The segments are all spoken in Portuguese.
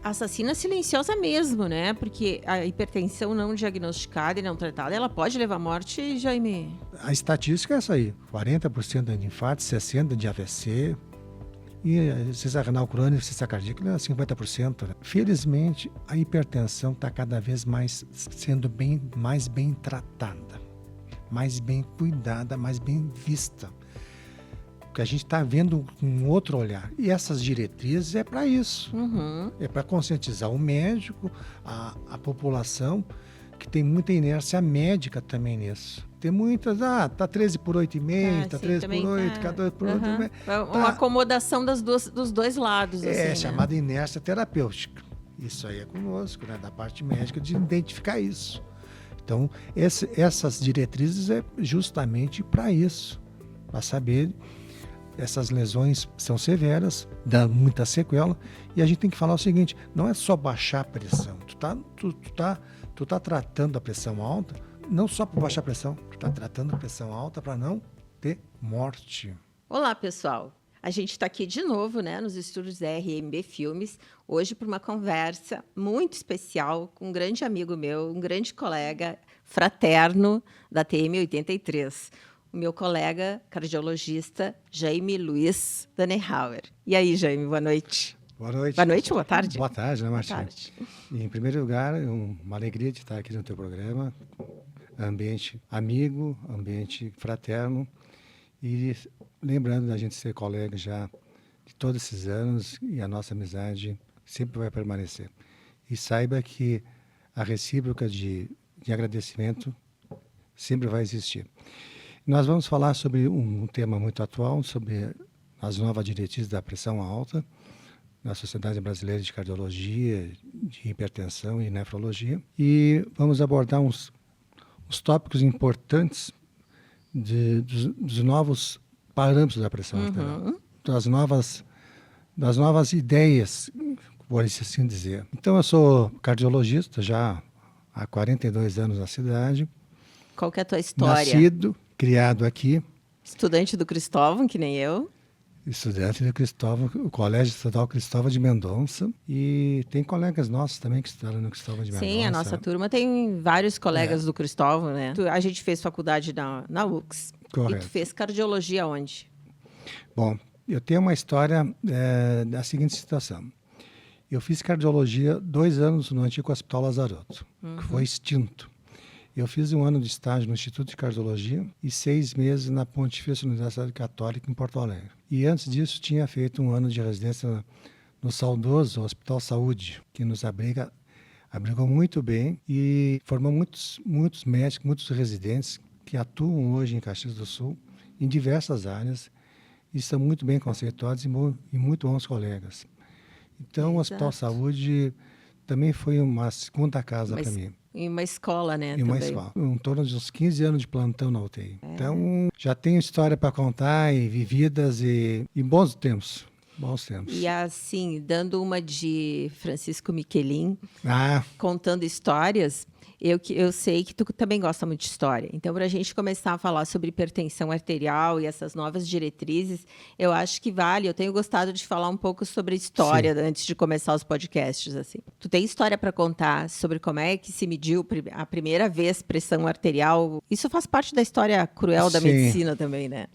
Assassina silenciosa mesmo, né? Porque a hipertensão não diagnosticada e não tratada, ela pode levar à morte, Jaime? A estatística é essa aí, 40% de infarto, 60% de AVC, e ciência renal crônica, ciência cardíaca, 50%. Né? Felizmente, a hipertensão está cada vez mais sendo mais bem tratada, mais bem cuidada, mais bem vista. Porque a gente está vendo com um outro olhar. E essas diretrizes é para isso. Uhum. É para conscientizar o médico, a população, que tem muita inércia médica também nisso. Tem muitas, tá 13 por 8,5, tá 13 por 8, 14 por 8,5. Uma acomodação dos dois lados. É assim, chamada né? inércia terapêutica. Isso aí é conosco, né, da parte médica, de identificar isso. Então, essas diretrizes é justamente para isso, para saber. Essas lesões são severas, dá muita sequela, e a gente tem que falar o seguinte: não é só baixar a pressão. Tu tá tratando a pressão alta, não só para baixar a pressão, tu tá tratando a pressão alta para não ter morte. Olá, pessoal. A gente está aqui de novo, né, nos estúdios da RMB Filmes, hoje para uma conversa muito especial com um grande amigo meu, um grande colega fraterno da TM 83. O meu colega cardiologista, Jaime Luiz Dannenhauer. E aí, Jaime, boa noite. Boa noite. Boa noite ou boa tarde? Boa tarde, né, Martim? Boa tarde. E, em primeiro lugar, uma alegria de estar aqui no teu programa, ambiente amigo, ambiente fraterno, e lembrando da gente ser colega já de todos esses anos, e a nossa amizade sempre vai permanecer. E saiba que a recíproca de agradecimento sempre vai existir. Nós vamos falar sobre um tema muito atual, sobre as novas diretrizes da pressão alta na Sociedade Brasileira de Cardiologia, de Hipertensão e Nefrologia. E vamos abordar uns tópicos importantes dos novos parâmetros da pressão arterial, das novas ideias, por assim dizer. Então, eu sou cardiologista já há 42 anos na cidade. Qual que é a tua história? Nascido, criado aqui. Estudante do Cristóvão, que nem eu. Estudante do Cristóvão, o Colégio Estadual Cristóvão de Mendonça. E tem colegas nossos também que estudaram no Cristóvão de Mendonça. Sim, a nossa turma tem vários colegas do Cristóvão, né? A gente fez faculdade na UX. Correto. E tu fez cardiologia onde? Bom, eu tenho uma história da seguinte situação. Eu fiz cardiologia 2 anos no antigo Hospital Lazaroto, que foi extinto. Eu fiz 1 ano de estágio no Instituto de Cardiologia e 6 meses na Pontifícia Universidade Católica em Porto Alegre. E antes disso tinha feito 1 ano de residência no saudoso Hospital Saúde, que nos abrigou muito bem e formou muitos médicos, muitos residentes que atuam hoje em Caxias do Sul em diversas áreas e são muito bem conceituados e muito bons colegas. Então, o Hospital Saúde também foi uma segunda casa para mim. Em uma escola, né? Em uma escola. Em torno de uns 15 anos de plantão na UTI. Então, já tenho história para contar e vividas e bons tempos. Bons tempos. E assim, dando uma de Francisco Michelin, contando histórias, eu sei que tu também gosta muito de história. Então, para a gente começar a falar sobre hipertensão arterial e essas novas diretrizes, eu acho que vale. Eu tenho gostado de falar um pouco sobre história antes de começar os podcasts. Assim. Tu tem história para contar sobre como é que se mediu a primeira vez pressão arterial? Isso faz parte da história cruel da medicina também, né?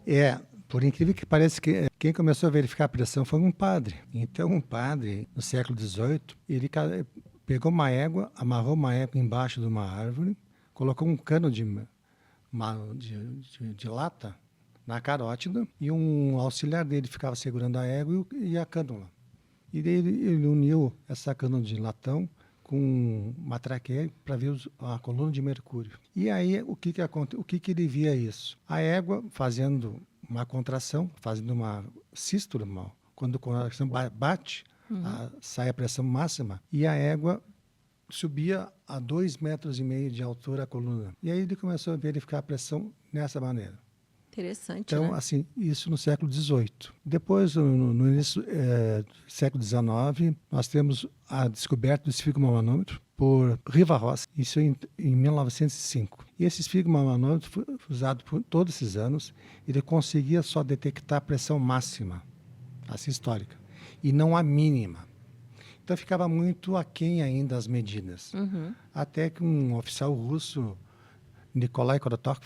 Por incrível que pareça, quem começou a verificar a pressão foi um padre. Então, um padre, no século XVIII, ele pegou uma égua, amarrou uma égua embaixo de uma árvore, colocou um cano de lata na carótida e um auxiliar dele ficava segurando a égua e a cânula. E ele uniu essa cânula de latão com uma traqueia para ver a coluna de mercúrio. E aí, o que ele via isso? A égua fazendo uma contração, fazendo uma sístole, quando a contração bate, sai a pressão máxima, e a égua subia a 2,5 metros de altura a coluna. E aí ele começou a verificar a pressão nessa maneira. Interessante, então, né? assim, isso no século XVIII. Depois, no início do século XIX, nós temos a descoberta do esfigmomanômetro por Riva-Rossa, isso em 1905. E esse esfigmomanômetro foi usado por todos esses anos. Ele conseguia só detectar a pressão máxima, a sistólica, e não a mínima. Então ficava muito aquém ainda as medidas. Até que um oficial russo, Nikolai Korotov,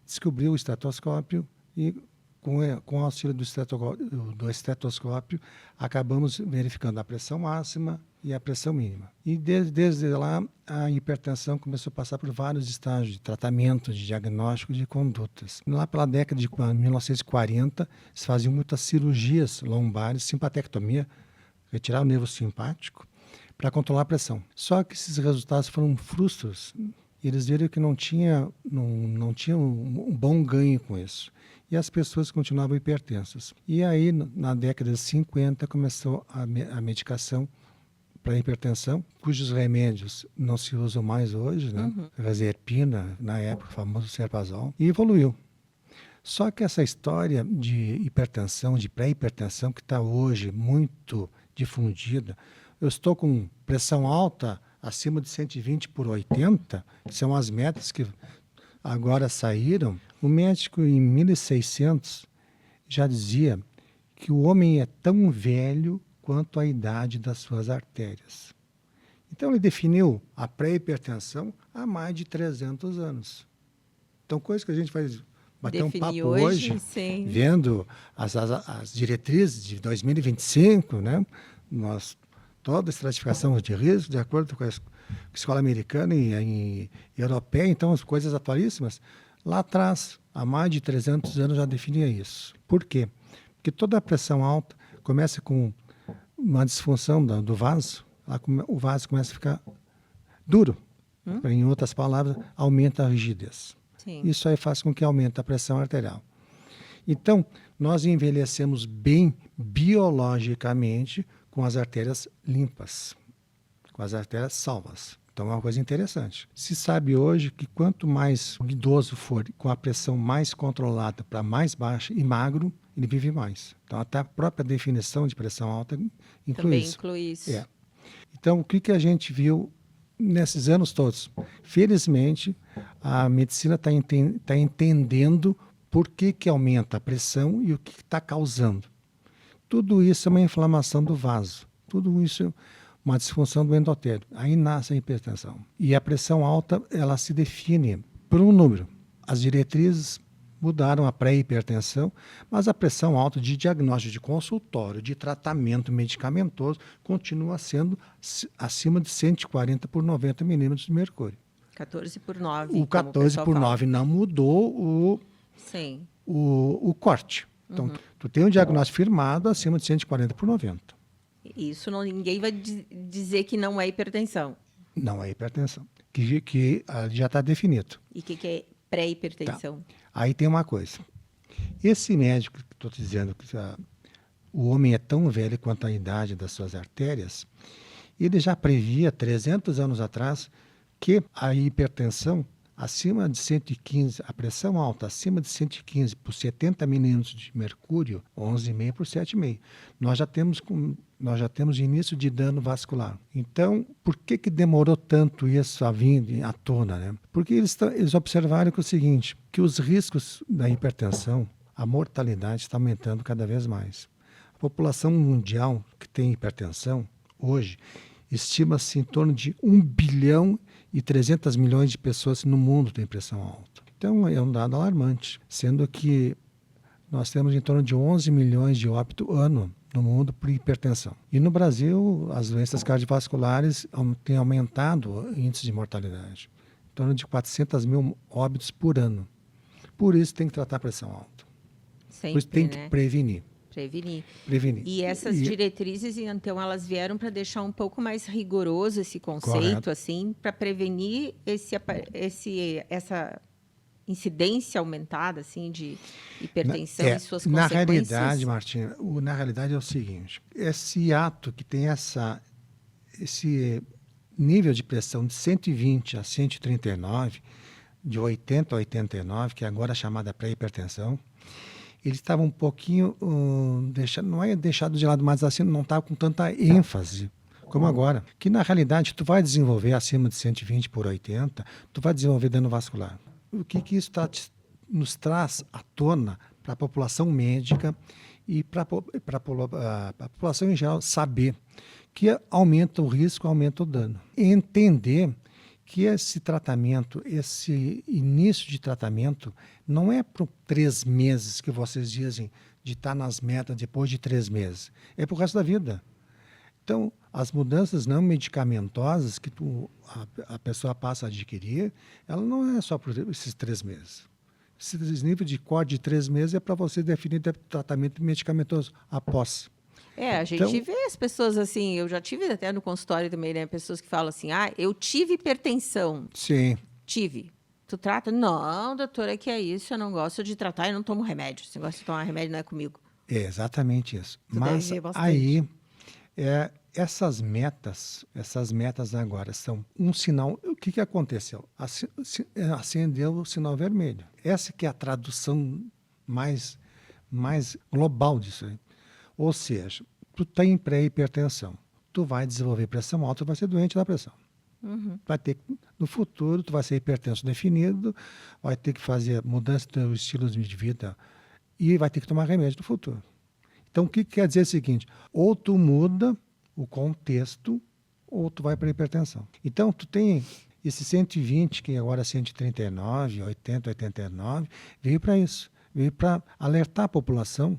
descobriu o estetoscópio e, com o auxílio do estetoscópio, acabamos verificando a pressão máxima e a pressão mínima. E desde lá, a hipertensão começou a passar por vários estágios de tratamento, de diagnóstico, de condutas. Lá pela década de 1940, se faziam muitas cirurgias lombares, simpatectomia, retirar o nervo simpático, para controlar a pressão. Só que esses resultados foram frustros. Eles viram que não tinha um bom ganho com isso. E as pessoas continuavam hipertensas. E aí, na década de 50, começou a medicação para hipertensão, cujos remédios não se usam mais hoje, né? Razerpina, na época, o famoso Serpazol, e evoluiu. Só que essa história de hipertensão, de pré-hipertensão, que está hoje muito difundida, eu estou com pressão alta acima de 120 por 80, que são as metas que agora saíram. O médico, em 1600, já dizia que o homem é tão velho quanto a idade das suas artérias. Então, ele definiu a pré-hipertensão há mais de 300 anos. Então, coisa que a gente vai bater um papo hoje vendo as diretrizes de 2025, né? Toda a estratificação de risco, de acordo com a escola americana e europeia, então as coisas atualíssimas, lá atrás, há mais de 300 anos já definia isso. Por quê? Porque toda a pressão alta começa com uma disfunção do vaso, o vaso começa a ficar duro. Em outras palavras, aumenta a rigidez. Sim. Isso aí faz com que aumente a pressão arterial. Então, nós envelhecemos bem biologicamente com as artérias limpas, com as artérias salvas. Então é uma coisa interessante. Se sabe hoje que quanto mais o idoso for com a pressão mais controlada para mais baixa e magro, ele vive mais. Então até a própria definição de pressão alta inclui também isso. Inclui isso. É. Então o que a gente viu nesses anos todos? Felizmente, a medicina está entendendo por que aumenta a pressão e o que está causando. Tudo isso é uma inflamação do vaso. Tudo isso é uma disfunção do endotélio. Aí nasce a hipertensão. E a pressão alta, ela se define por um número. As diretrizes mudaram a pré-hipertensão, mas a pressão alta de diagnóstico de consultório, de tratamento medicamentoso, continua sendo acima de 140 por 90 milímetros de mercúrio. 14 por 9. O 14 por 9 não mudou o corte. Então, tu tem um diagnóstico firmado acima de 140 por 90. Isso ninguém vai dizer que não é hipertensão. Não é hipertensão, que já está definido. E o que é pré-hipertensão? Tá. Aí tem uma coisa. Esse médico que estou te dizendo que o homem é tão velho quanto a idade das suas artérias, ele já previa 300 anos atrás que a hipertensão acima de 115, a pressão alta acima de 115 por 70 milímetros de mercúrio, 11,5 por 7,5. Nós já temos início de dano vascular. Então, por que demorou tanto isso a vir à tona, né? Porque eles observaram que o seguinte, que os riscos da hipertensão, a mortalidade está aumentando cada vez mais. A população mundial que tem hipertensão, hoje, estima-se em torno de 1 bilhão e 300 milhões de pessoas no mundo têm pressão alta. Então, é um dado alarmante, sendo que nós temos em torno de 11 milhões de óbitos ano no mundo por hipertensão. E no Brasil, as doenças cardiovasculares têm aumentado o índice de mortalidade, em torno de 400 mil óbitos por ano. Por isso tem que tratar a pressão alta. Sempre, por isso tem que prevenir. Prevenir. E essas diretrizes, então, elas vieram para deixar um pouco mais rigoroso esse conceito, correto, assim, para prevenir essa incidência aumentada, assim, de hipertensão e suas consequências. Na realidade, Martina, na realidade é o seguinte, esse ato que tem esse nível de pressão de 120 a 139, de 80 a 89, que é agora chamada pré-hipertensão, ele estava um pouquinho, não é deixado de lado, mas assim, não estava com tanta ênfase como agora. Que na realidade, tu vai desenvolver acima de 120 por 80, tu vai desenvolver dano vascular. O que isso nos traz à tona para a população médica e para a população em geral saber que aumenta o risco, aumenta o dano. Entender que esse tratamento, esse início de tratamento, não é por 3 meses que vocês dizem de estar nas metas depois de 3 meses. É para o resto da vida. Então, as mudanças não medicamentosas que a pessoa passa a adquirir, ela não é só por esses 3 meses. Esse nível de corte de 3 meses é para você definir tratamento medicamentoso após. A gente vê as pessoas assim, eu já tive até no consultório também, né? Pessoas que falam assim, eu tive hipertensão. Sim. Tive. Tu trata? Não, doutora, que é isso, eu não gosto de tratar e não tomo remédio. Se gosta de tomar remédio, não é comigo. É exatamente isso. Tu Mas deve ver bastante. aí, essas metas agora são um sinal. O que aconteceu? Acendeu o sinal vermelho. Essa que é a tradução mais global disso aí. Ou seja, tu tem pré-hipertensão, tu vai desenvolver pressão alta, tu vai ser doente da pressão. Uhum. Vai ter, no futuro, tu vai ser hipertenso definido, vai ter que fazer mudança do teu estilo de vida e vai ter que tomar remédio no futuro. Então, o que quer dizer o seguinte? Ou tu muda o contexto, ou tu vai para a hipertensão. Então, tu tem esse 120, que agora é 139, 80, 89, veio para isso. Veio para alertar a população,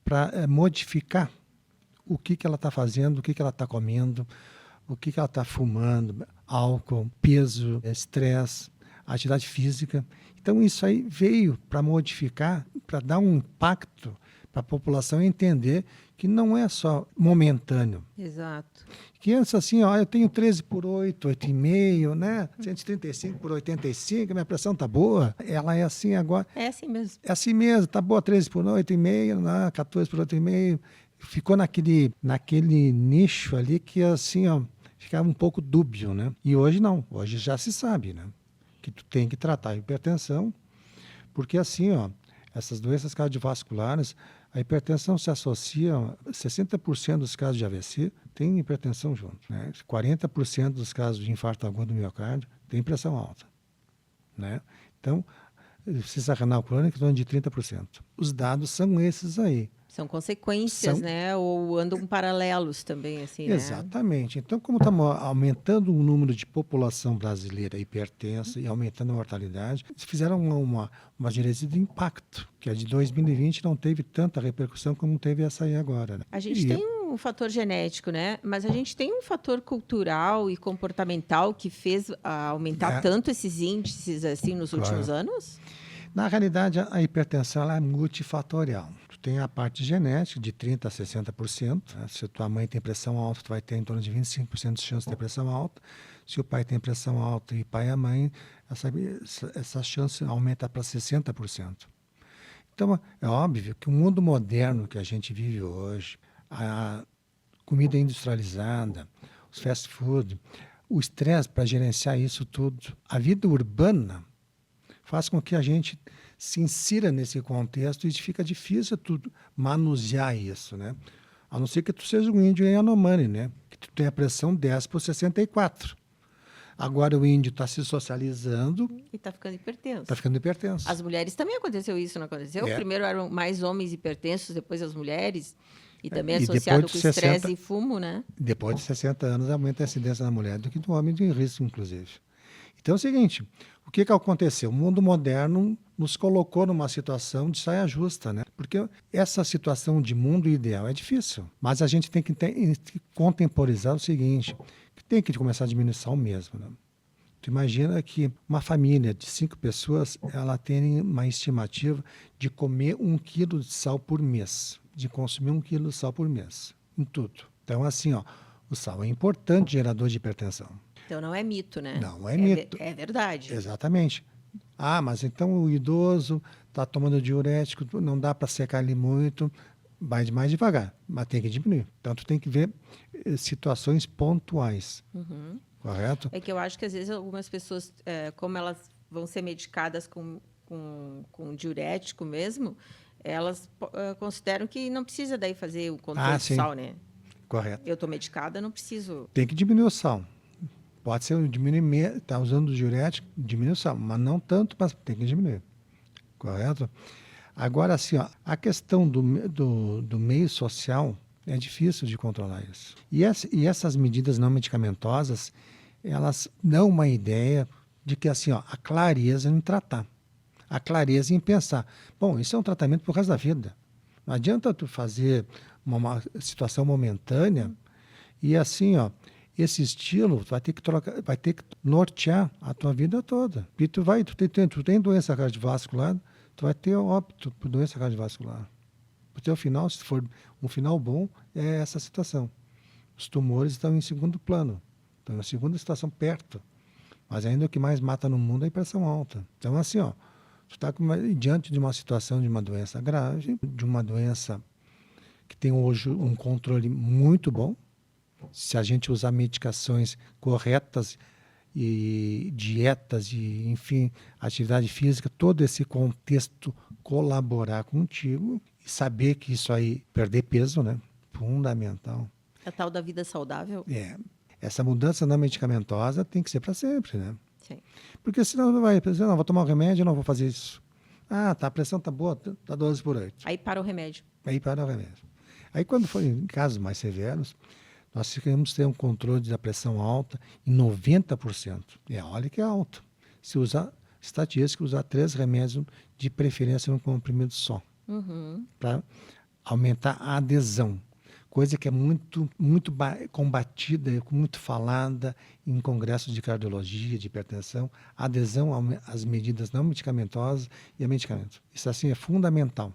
para modificar o que ela está fazendo, o que ela está comendo, o que ela está fumando, álcool, peso, estresse, atividade física. Então, isso aí veio para modificar, para dar um impacto para a população entender que não é só momentâneo. Exato. Que antes assim, eu tenho 13 por 8, 8,5, né? 135 por 85, minha pressão tá boa. Ela é assim agora. É assim mesmo. É assim mesmo, tá boa, 13 por 8,5, né? 14 por 8,5. Ficou naquele nicho ali que assim, ficava um pouco dúbio, né? E hoje não, hoje já se sabe, né? Que tu tem que tratar a hipertensão, porque assim, essas doenças cardiovasculares, a hipertensão se associa a 60% dos casos de AVC tem hipertensão junto, né? 40% dos casos de infarto agudo do miocárdio tem pressão alta, né? Então, insuficiência renal crônica em torno de 30%. Os dados são esses aí. São consequências, né? Ou andam paralelos também, assim, né? Exatamente. Então, como estamos aumentando o número de população brasileira hipertensa e aumentando a mortalidade, eles fizeram uma diretriz de impacto, que a de 2020 não teve tanta repercussão como teve essa aí agora, né? A gente tem um fator genético, né? Mas a gente tem um fator cultural e comportamental que fez aumentar tanto esses índices assim nos últimos anos? Na realidade, a hipertensão ela é multifatorial. Tu tem a parte genética, de 30% a 60%. Né? Se tua mãe tem pressão alta, tu vai ter em torno de 25% de chance de ter pressão alta. Se o pai tem pressão alta e pai e a mãe, essa chance aumenta para 60%. Então, é óbvio que o mundo moderno que a gente vive hoje, a comida industrializada, os fast food, o estresse para gerenciar isso tudo, a vida urbana faz com que a gente se insira nesse contexto e fica difícil tu manusear isso, né? A não ser que tu seja um índio Yanomami, né? Que tu tem a pressão 10 por 64. Agora o índio está se socializando. E está ficando hipertenso. Está ficando hipertenso. As mulheres também aconteceu isso, não aconteceu? Primeiro eram mais homens hipertensos, depois as mulheres. E também associado com estresse e fumo, né? Depois de 60 anos aumenta a incidência na mulher do que no homem de risco, inclusive. Então é o seguinte, o que aconteceu? O mundo moderno nos colocou numa situação de saia justa, né? Porque essa situação de mundo ideal é difícil, mas a gente tem que contemporizar o seguinte, que tem que começar a diminuir sal mesmo, né? Tu imagina que uma família de 5 pessoas, ela tem uma estimativa de comer 1 quilo de sal por mês, de consumir 1 quilo de sal por mês, em tudo. Então, assim, o sal é importante gerador de hipertensão. Então não é mito, né? Não é mito. É verdade. Exatamente. Mas então o idoso está tomando diurético, não dá para secar ele muito, vai mais devagar, mas tem que diminuir. Então tu tem que ver situações pontuais, correto? É que eu acho que às vezes algumas pessoas, como elas vão ser medicadas com diurético mesmo, elas consideram que não precisa daí fazer o controle do sal, né? Correto. Eu estou medicada, não preciso... Tem que diminuir o sal. Pode ser diminuir, está usando o diurético, diminui o sal, mas não tanto, mas tem que diminuir. Correto? Agora, assim, a questão do meio social É difícil de controlar isso. E essas medidas não medicamentosas, elas dão uma ideia de que assim, ó, a clareza em tratar. A clareza em pensar. Bom, isso é um tratamento pro resto da vida. Não adianta tu fazer uma situação momentânea e assim, ó, esse estilo vai ter que trocar, vai ter que nortear a tua vida toda. E tu tem doença cardiovascular, tu vai ter óbito por doença cardiovascular. O teu final, se for um final bom, é essa situação. Os tumores estão em segundo plano, estão na segunda situação perto. Mas ainda o que mais mata no mundo é a pressão alta. Então, assim, ó, tu está diante de uma situação de uma doença grave, de uma doença que tem hoje um controle muito bom. Se a gente usar medicações corretas e dietas e, enfim, atividade física, todo esse contexto colaborar contigo e saber que isso aí, perder peso, né? Fundamental. A tal da vida saudável? Essa mudança não medicamentosa tem que ser para sempre, né? Sim. Porque senão não vai, não, vou tomar um remédio, não vou fazer isso. Ah, tá, a pressão tá boa, tá 12/8. Aí para o remédio. Aí para o remédio. Aí quando for em casos mais severos, nós queremos ter um controle da pressão alta em 90%. Olha que é alto. Se usar, estatística, usar 3 remédios, de preferência num comprimido só. Para aumentar a adesão. Coisa que é muito combatida, muito falada em congressos de cardiologia, de hipertensão, adesão às medidas não medicamentosas e a medicamentos. Isso assim é fundamental.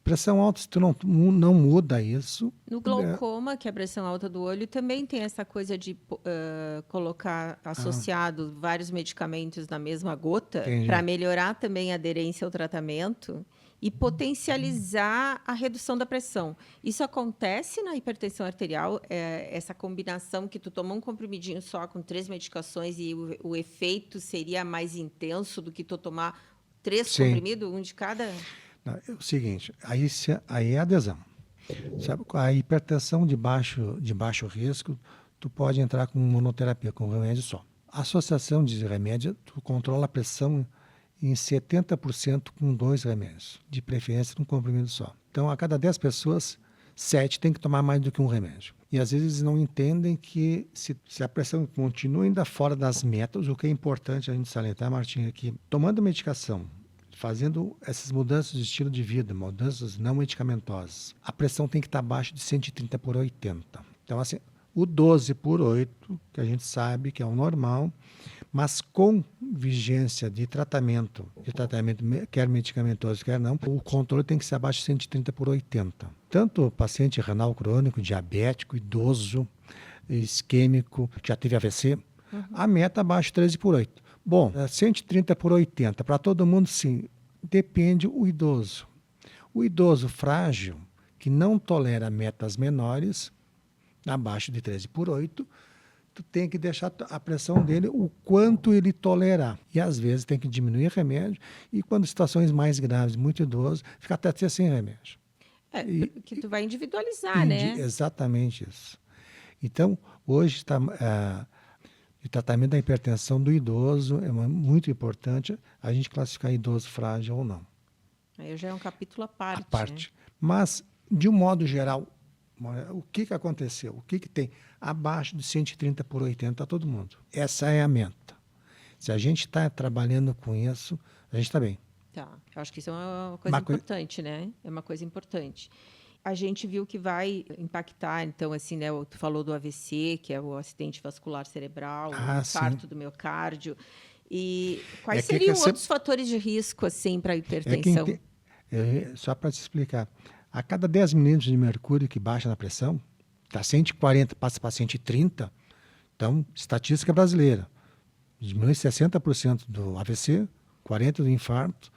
Pressão alta, se tu não muda isso... No glaucoma, que é a pressão alta do olho, também tem essa coisa de colocar associado vários medicamentos na mesma gota para melhorar também a aderência ao tratamento e potencializar a redução da pressão. Isso acontece na hipertensão arterial, essa combinação que tu toma um comprimidinho só com 3 medicações e o efeito seria mais intenso do que tu tomar 3 comprimidos, um de cada? Não, é o seguinte, aí é adesão. Sabe, a hipertensão de baixo risco, tu pode entrar com monoterapia, com remédio só. A associação de remédio, tu controla a pressão em 70% com 2 remédios, de preferência num comprimido só. Então, a cada 10 pessoas, 7 tem que tomar mais do que um remédio. E às vezes eles não entendem que se a pressão continua ainda fora das metas, o que é importante a gente salientar, Martim, é que tomando medicação, fazendo essas mudanças de estilo de vida, mudanças não medicamentosas, a pressão tem que estar abaixo de 130/80. Então, assim, o 12/8, que a gente sabe que é o normal, mas com vigência de tratamento quer medicamentoso, quer não, o controle tem que ser abaixo de 130/80. Tanto o paciente renal crônico, diabético, idoso, isquêmico, que já teve AVC, a meta abaixo de 13/8. Bom, 130/80, para todo mundo, sim, depende o idoso. O idoso frágil, que não tolera metas menores, abaixo de 13/8, tu tem que deixar a pressão dele o quanto ele tolerar. E às vezes tem que diminuir remédio, e quando situações mais graves, muito idoso, fica até sem remédio. Que tu vai individualizar, né? Exatamente isso. Então, hoje está... o tratamento da hipertensão do idoso é muito importante a gente classificar idoso frágil ou não. Aí já é um capítulo à parte. Né? Mas, de um modo geral, o que aconteceu? O que tem? Abaixo de 130/80 todo mundo. Essa é a meta. Se a gente está trabalhando com isso, a gente está bem. Tá. Eu acho que isso é uma coisa importante, né? É uma coisa importante. A gente viu que vai impactar, então, assim, né? Tu falou do AVC, que é o acidente vascular cerebral, o infarto do miocárdio. E quais seriam outros fatores de risco, assim, para a hipertensão? Só para te explicar. A cada 10 milímetros de mercúrio que baixa na pressão, está 140, passa para 130, então, estatística brasileira. Diminui 60% do AVC, 40% do infarto.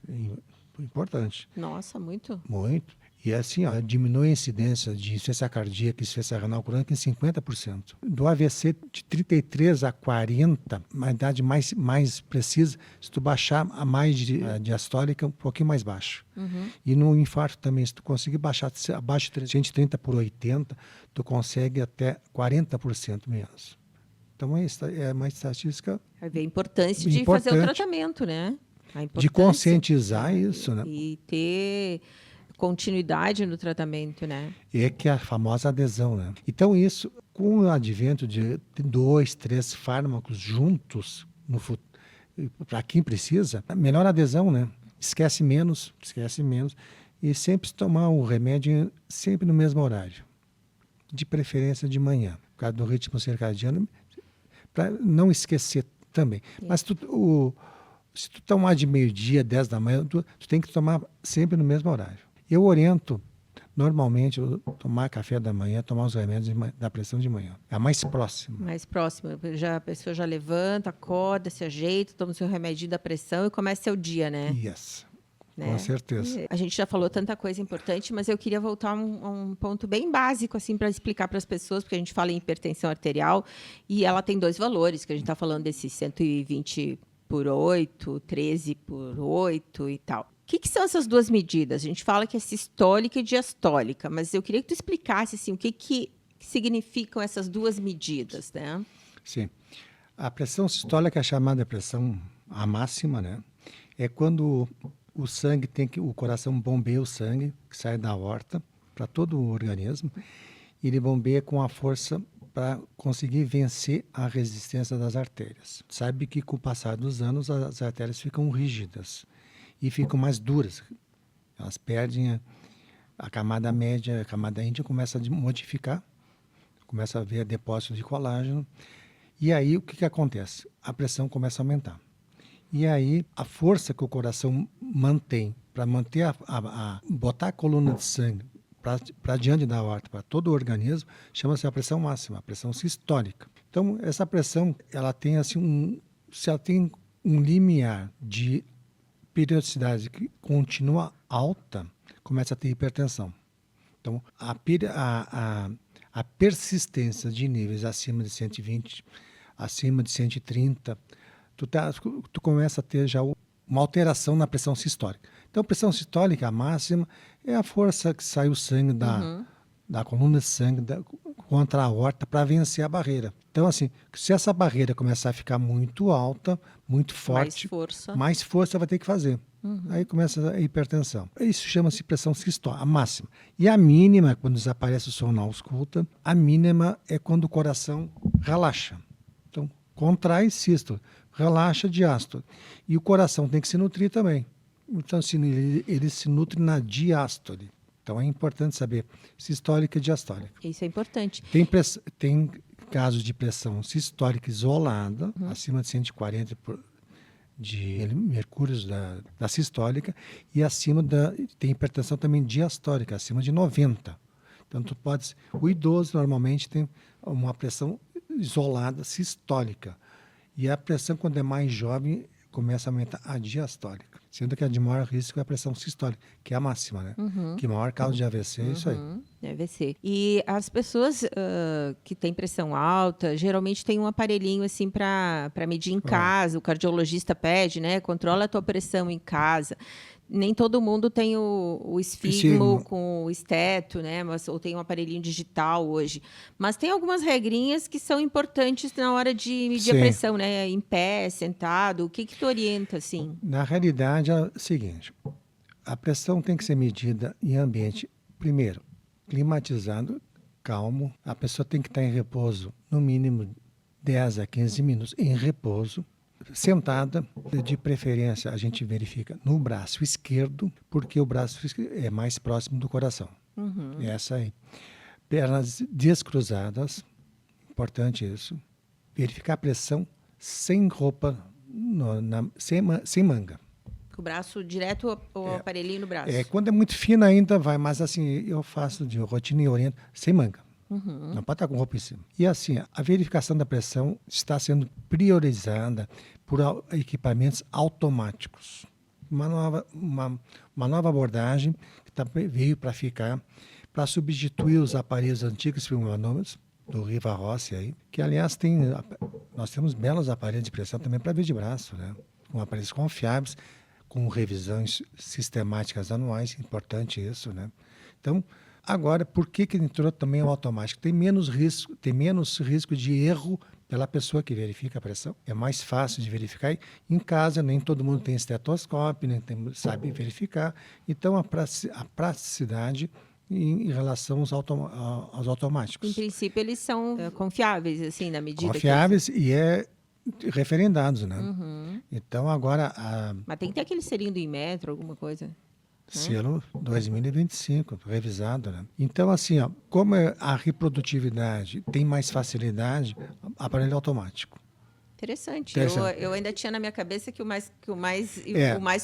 Importante. Nossa, muito. Muito. E assim, diminui a incidência de insuficiência cardíaca e insuficiência renal crônica em 50%. Do AVC de 33 a 40, uma idade mais precisa, se tu baixar a mais diastólica, um pouquinho mais baixo. E no infarto também, se tu conseguir baixar abaixo de 130/80, tu consegue até 40% menos. Então, é uma estatística... Vai ver a importância de fazer o tratamento, né? De conscientizar isso, né? E ter continuidade no tratamento, né? É que é a famosa adesão, né? Então isso, com o advento de 2, 3 fármacos juntos para quem precisa, melhor adesão, né? Esquece menos e sempre tomar o remédio sempre no mesmo horário, de preferência de manhã, por causa do ritmo circadiano, para não esquecer também. Mas se tu tomar de meio-dia, 10 da manhã, tu tem que tomar sempre no mesmo horário. Eu oriento, normalmente, tomar café da manhã, tomar os remédios da pressão de manhã. É a mais próxima. Mais próxima. A pessoa já levanta, acorda, se ajeita, toma o seu remédio da pressão e começa seu dia, né? Yes. Né? Com certeza. A gente já falou tanta coisa importante, mas eu queria voltar a um ponto bem básico, assim, para explicar para as pessoas, porque a gente fala em hipertensão arterial e ela tem 2 valores, que a gente está falando desse 120/8, 13/8 e tal. O que são essas 2 medidas? A gente fala que é sistólica e diastólica, mas eu queria que tu explicasse assim, o que significam essas 2 medidas, né? Sim. A pressão sistólica é chamada pressão a máxima, né? É quando o sangue o coração bombeia o sangue que sai da aorta para todo o organismo e ele bombeia com a força para conseguir vencer a resistência das artérias. Sabe que com o passar dos anos as artérias ficam rígidas e ficam mais duras. Elas perdem a camada média, a camada índia começa a modificar, começa a haver depósito de colágeno e aí o que acontece? A pressão começa a aumentar. E aí, a força que o coração mantém para manter botar a coluna de sangue para diante da aorta, para todo o organismo, chama-se a pressão máxima, a pressão sistólica. Então, essa pressão, ela tem assim se ela tem um limiar de periodicidade que continua alta, começa a ter hipertensão. Então, a persistência de níveis acima de 120, acima de 130, tu começa a ter já uma alteração na pressão sistólica. Então, pressão sistólica, a máxima, é a força que sai o sangue da coluna de sangue contra a aorta para vencer a barreira. Então, assim, se essa barreira começar a ficar muito alta, muito forte, mais força vai ter que fazer. Aí começa a hipertensão. Isso chama-se pressão sistólica, a máxima. E a mínima, quando desaparece o som na ausculta, a mínima é quando o coração relaxa. Então, contrai sístole, relaxa diástole. E o coração tem que se nutrir também. Então, ele se nutre na diástole. Então, é importante saber sistólica e diastólica. Isso é importante. Tem casos de pressão sistólica isolada, acima de 140 de mercúrios da sistólica, e tem hipertensão também diastólica, acima de 90. Então, o idoso normalmente tem uma pressão isolada sistólica. E a pressão, quando é mais jovem, começa a aumentar a diastólica. Sendo que a de maior risco é a pressão sistólica, que é a máxima, né? Que maior causa de AVC é isso aí. AVC. E as pessoas que têm pressão alta, geralmente tem um aparelhinho assim para medir em casa. O cardiologista pede, né? Controla a tua pressão em casa. Nem todo mundo tem o esfigmo com o esteto, né? Ou tem um aparelhinho digital hoje. Mas tem algumas regrinhas que são importantes na hora de medir a pressão, né? Em pé, sentado. O que tu orienta, assim? Na realidade, é o seguinte. A pressão tem que ser medida em ambiente, primeiro, climatizado, calmo. A pessoa tem que estar em repouso, no mínimo 10 a 15 minutos em repouso. Sentada, de preferência, a gente verifica no braço esquerdo, porque o braço é mais próximo do coração. Essa aí. Pernas descruzadas, importante isso. Verificar a pressão sem roupa, sem manga. Com o braço direto ou aparelhinho no braço? Quando é muito fino ainda vai, mas assim, eu faço de rotina e oriento sem manga. Não pode estar com roupa em cima. E assim, a verificação da pressão está sendo priorizada por equipamentos automáticos. Uma nova abordagem que veio para ficar, para substituir os aparelhos antigos pulmonômetros, do Riva Rossi aí, que aliás nós temos belos aparelhos de pressão também para ver de braço, né? Com aparelhos confiáveis, com revisões sistemáticas anuais, importante isso, né? Então, agora, por que entrou também o automático? Tem menos risco de erro pela pessoa que verifica a pressão. É mais fácil de verificar. Em casa, nem todo mundo tem estetoscópio, nem sabe verificar. Então, a praticidade em relação aos automáticos. Em princípio, eles são confiáveis, assim, na medida confiáveis e referendados, né? Então, agora... Mas tem que ter aquele selinho do Inmetro, alguma coisa... Selo 2025, revisado, né? Então, assim, como a reprodutividade tem mais facilidade, aparelho automático. Interessante. Eu ainda tinha na minha cabeça que o mais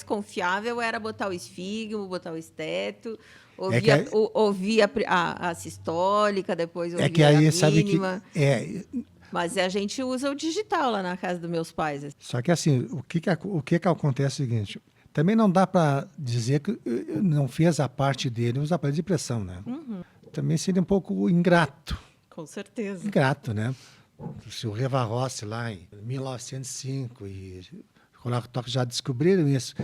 confiável era botar o esfígmo, botar o esteto, ouvir a sistólica, depois ouvir que aí, a mínima. Sabe que, mas a gente usa o digital lá na casa dos meus pais. Só que assim, o que acontece é o seguinte... Também não dá para dizer que não fez a parte dele os aparelhos de pressão, né? Também seria um pouco ingrato. Com certeza. Ingrato, né? Se o Rivarossi lá em 1905 e o Toque já descobriram isso,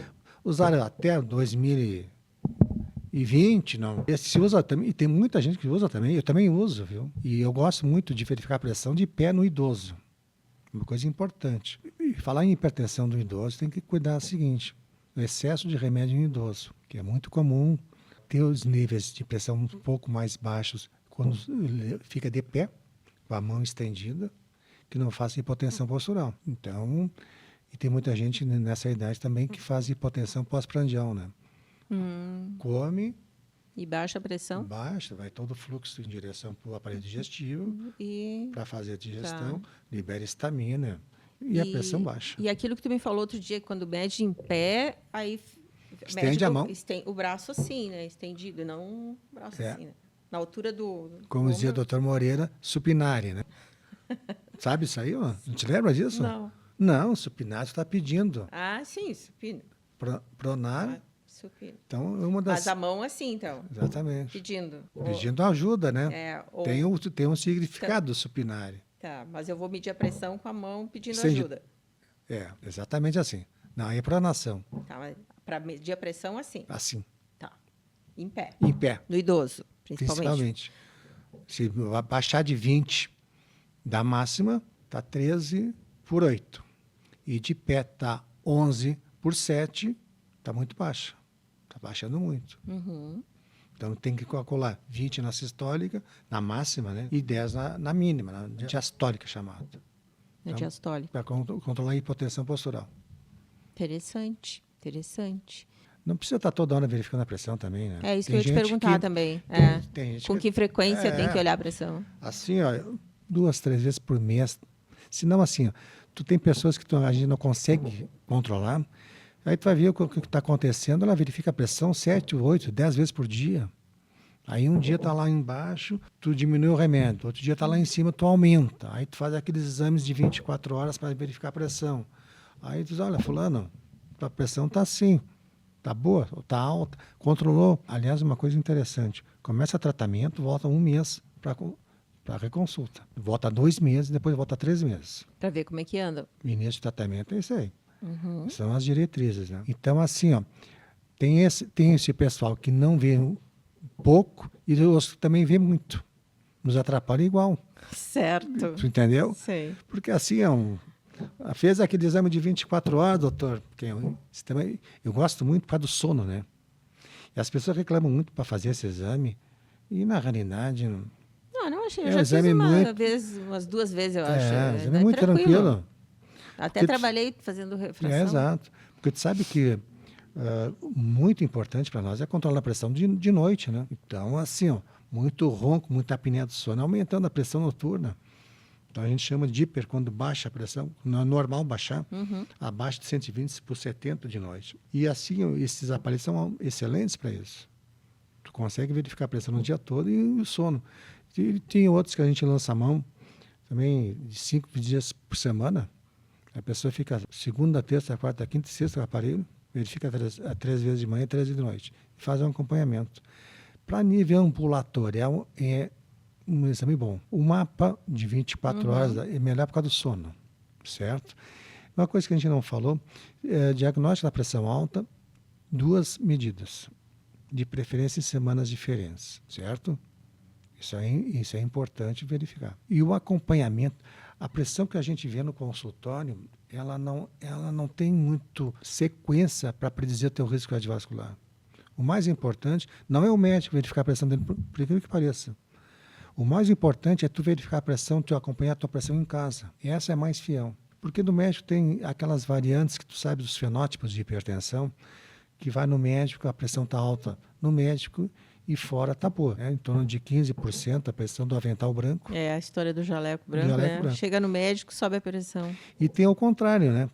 usaram até 2020, não. Esse se usa também, e tem muita gente que usa também, eu também uso, viu? E eu gosto muito de verificar a pressão de pé no idoso. Uma coisa importante. E falar em hipertensão do idoso, tem que cuidar do seguinte... O excesso de remédio em idoso, que é muito comum ter os níveis de pressão um pouco mais baixos quando fica de pé, com a mão estendida, que não faz hipotensão postural. Então, e tem muita gente nessa idade também que faz hipotensão pós-prandial, né? Come... E baixa a pressão? Baixa, vai todo o fluxo em direção para o aparelho digestivo, para fazer a digestão, libera estamina... E a pressão baixa. E aquilo que tu me falou outro dia, quando mede em pé, aí... Estende a mão. O braço assim, né? Estendido, não o braço assim, né? Na altura do... Como dizia o Dr. Moreira, supinare, né? Sabe isso aí, ó? Não te lembra disso? Não. Não, supinare está pedindo. Ah, sim, supino. Pronar. Supino. Então, uma das... Mas a mão assim, então. Exatamente. Pedindo. Pedindo ajuda, né? Tem um significado do supinare. Tá, mas eu vou medir a pressão com a mão pedindo ajuda. Exatamente assim. Não, é pronação. Tá, mas para medir a pressão, assim? Assim. Tá. Em pé. Em pé. No idoso, principalmente. Se baixar de 20 da máxima, está 13 por 8. E de pé está 11 por 7, está muito baixa. Está baixando muito. Então, tem que calcular 20 na sistólica, na máxima, né? E 10 na mínima, na diastólica chamada. Na diastólica. Para controlar a hipotensão postural. Interessante. Não precisa estar toda hora verificando a pressão também, né? É isso que eu ia te perguntar também. Com que frequência tem que olhar a pressão? Assim, 2, 3 vezes por mês. Senão, assim, tu tem pessoas que a gente não consegue controlar. Aí tu vai ver o que está acontecendo, ela verifica a pressão 7, 8, 10 vezes por dia. Aí um dia está lá embaixo, tu diminui o remédio. Outro dia está lá em cima, tu aumenta. Aí tu faz aqueles exames de 24 horas para verificar a pressão. Aí tu diz, olha, fulano, tua pressão está assim, está boa, está alta, controlou. Aliás, uma coisa interessante, começa tratamento, volta 1 mês para reconsulta. Volta 2 meses, depois volta 3 meses. Para ver como é que anda. O início de tratamento é isso aí. São as diretrizes, né? Então, assim, tem esse pessoal que não vê pouco e os que também vê muito. Nos atrapalha igual. Certo. Tu entendeu? Sim. Porque assim, fez aquele exame de 24 horas, doutor. Eu gosto muito por causa do sono, né? E as pessoas reclamam muito para fazer esse exame e, na realidade... Não achei. Eu já fiz umas 2 vezes, eu acho. Exame muito tranquilo. Até trabalhei fazendo refração. Exato. Porque tu sabe que muito importante para nós é controlar a pressão de noite, né? Então, assim, muito ronco, muita apneia do sono, aumentando a pressão noturna. Então, a gente chama de hiper quando baixa a pressão. Não é normal baixar, abaixo de 120 por 70 de noite. E assim, esses aparelhos são excelentes para isso. Tu consegue verificar a pressão no dia todo e o sono. E tem outros que a gente lança a mão, também de 5 dias por semana. A pessoa fica segunda, terça, quarta, quinta e sexta com o aparelho, verifica 3 vezes de manhã e 3 vezes de noite. E faz um acompanhamento. Para nível ambulatorial, é um exame bom. O mapa de 24 horas é melhor por causa do sono, certo? Uma coisa que a gente não falou, diagnóstico da pressão alta, 2 medidas, de preferência em semanas diferentes, certo? Isso é importante verificar. E o acompanhamento, A pressão que a gente vê no consultório, ela não tem muito sequência para predizer o teu risco cardiovascular. O mais importante não é o médico verificar a pressão dele, por incrível que pareça. O mais importante é tu verificar a pressão, tu acompanhar a tua pressão em casa. E essa é mais fiel. Porque no médico tem aquelas variantes que tu sabe dos fenótipos de hipertensão, que vai no médico, a pressão está alta no médico e fora está boa. Em torno de 15% a pressão do avental branco. É a história do jaleco branco, né? Branco. Chega no médico, sobe a pressão. E tem o contrário, né?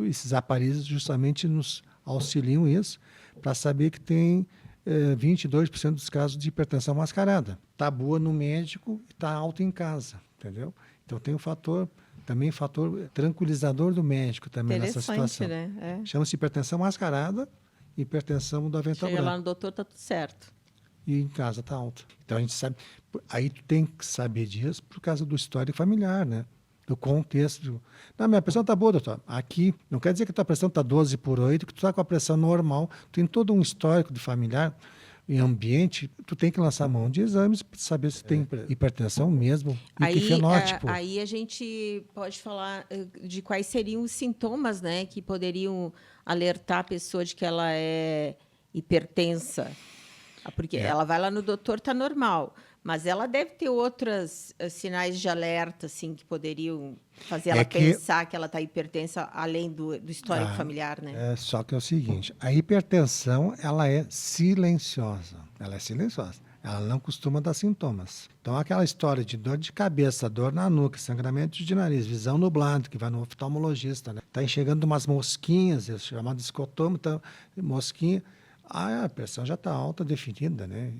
Esses aparelhos justamente nos auxiliam isso, para saber que tem 22% dos casos de hipertensão mascarada. Está boa no médico e está alta em casa, entendeu? Então tem um fator tranquilizador do médico também nessa situação. Né? Chama-se hipertensão mascarada, hipertensão do avental branco. Chega lá no doutor, está tudo certo. E em casa está alta. Então a gente sabe, aí tu tem que saber disso por causa do histórico familiar, né? Do contexto. Não, minha pressão está boa, doutor. Aqui, não quer dizer que a tua pressão está 12/8, que tu está com a pressão normal. Tu tem todo um histórico de familiar e ambiente, tu tem que lançar mão de exames para saber se tem hipertensão mesmo e que fenótipo. Aí a gente pode falar de quais seriam os sintomas, né, que poderiam alertar a pessoa de que ela é hipertensa. Porque ela vai lá no doutor, está normal. Mas ela deve ter outros sinais de alerta, assim, que poderiam fazer ela pensar que ela está hipertensa, além do histórico familiar, né? Só que é o seguinte, a hipertensão, ela é silenciosa. Ela é silenciosa. Ela não costuma dar sintomas. Então, aquela história de dor de cabeça, dor na nuca, sangramento de nariz, visão nublada, que vai no oftalmologista, né? Está enxergando umas mosquinhas, chamado escotoma, mosquinha. A pressão já está alta, definida, né?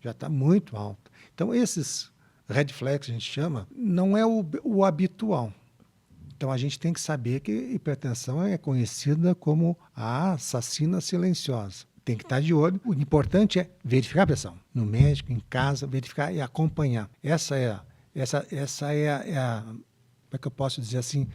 Já está muito alta. Então, esses red flags, a gente chama, não é o habitual. Então, a gente tem que saber que hipertensão é conhecida como a assassina silenciosa. Tem que estar de olho. O importante é verificar a pressão. No médico, em casa, verificar e acompanhar. Essa é a como é que eu posso dizer assim,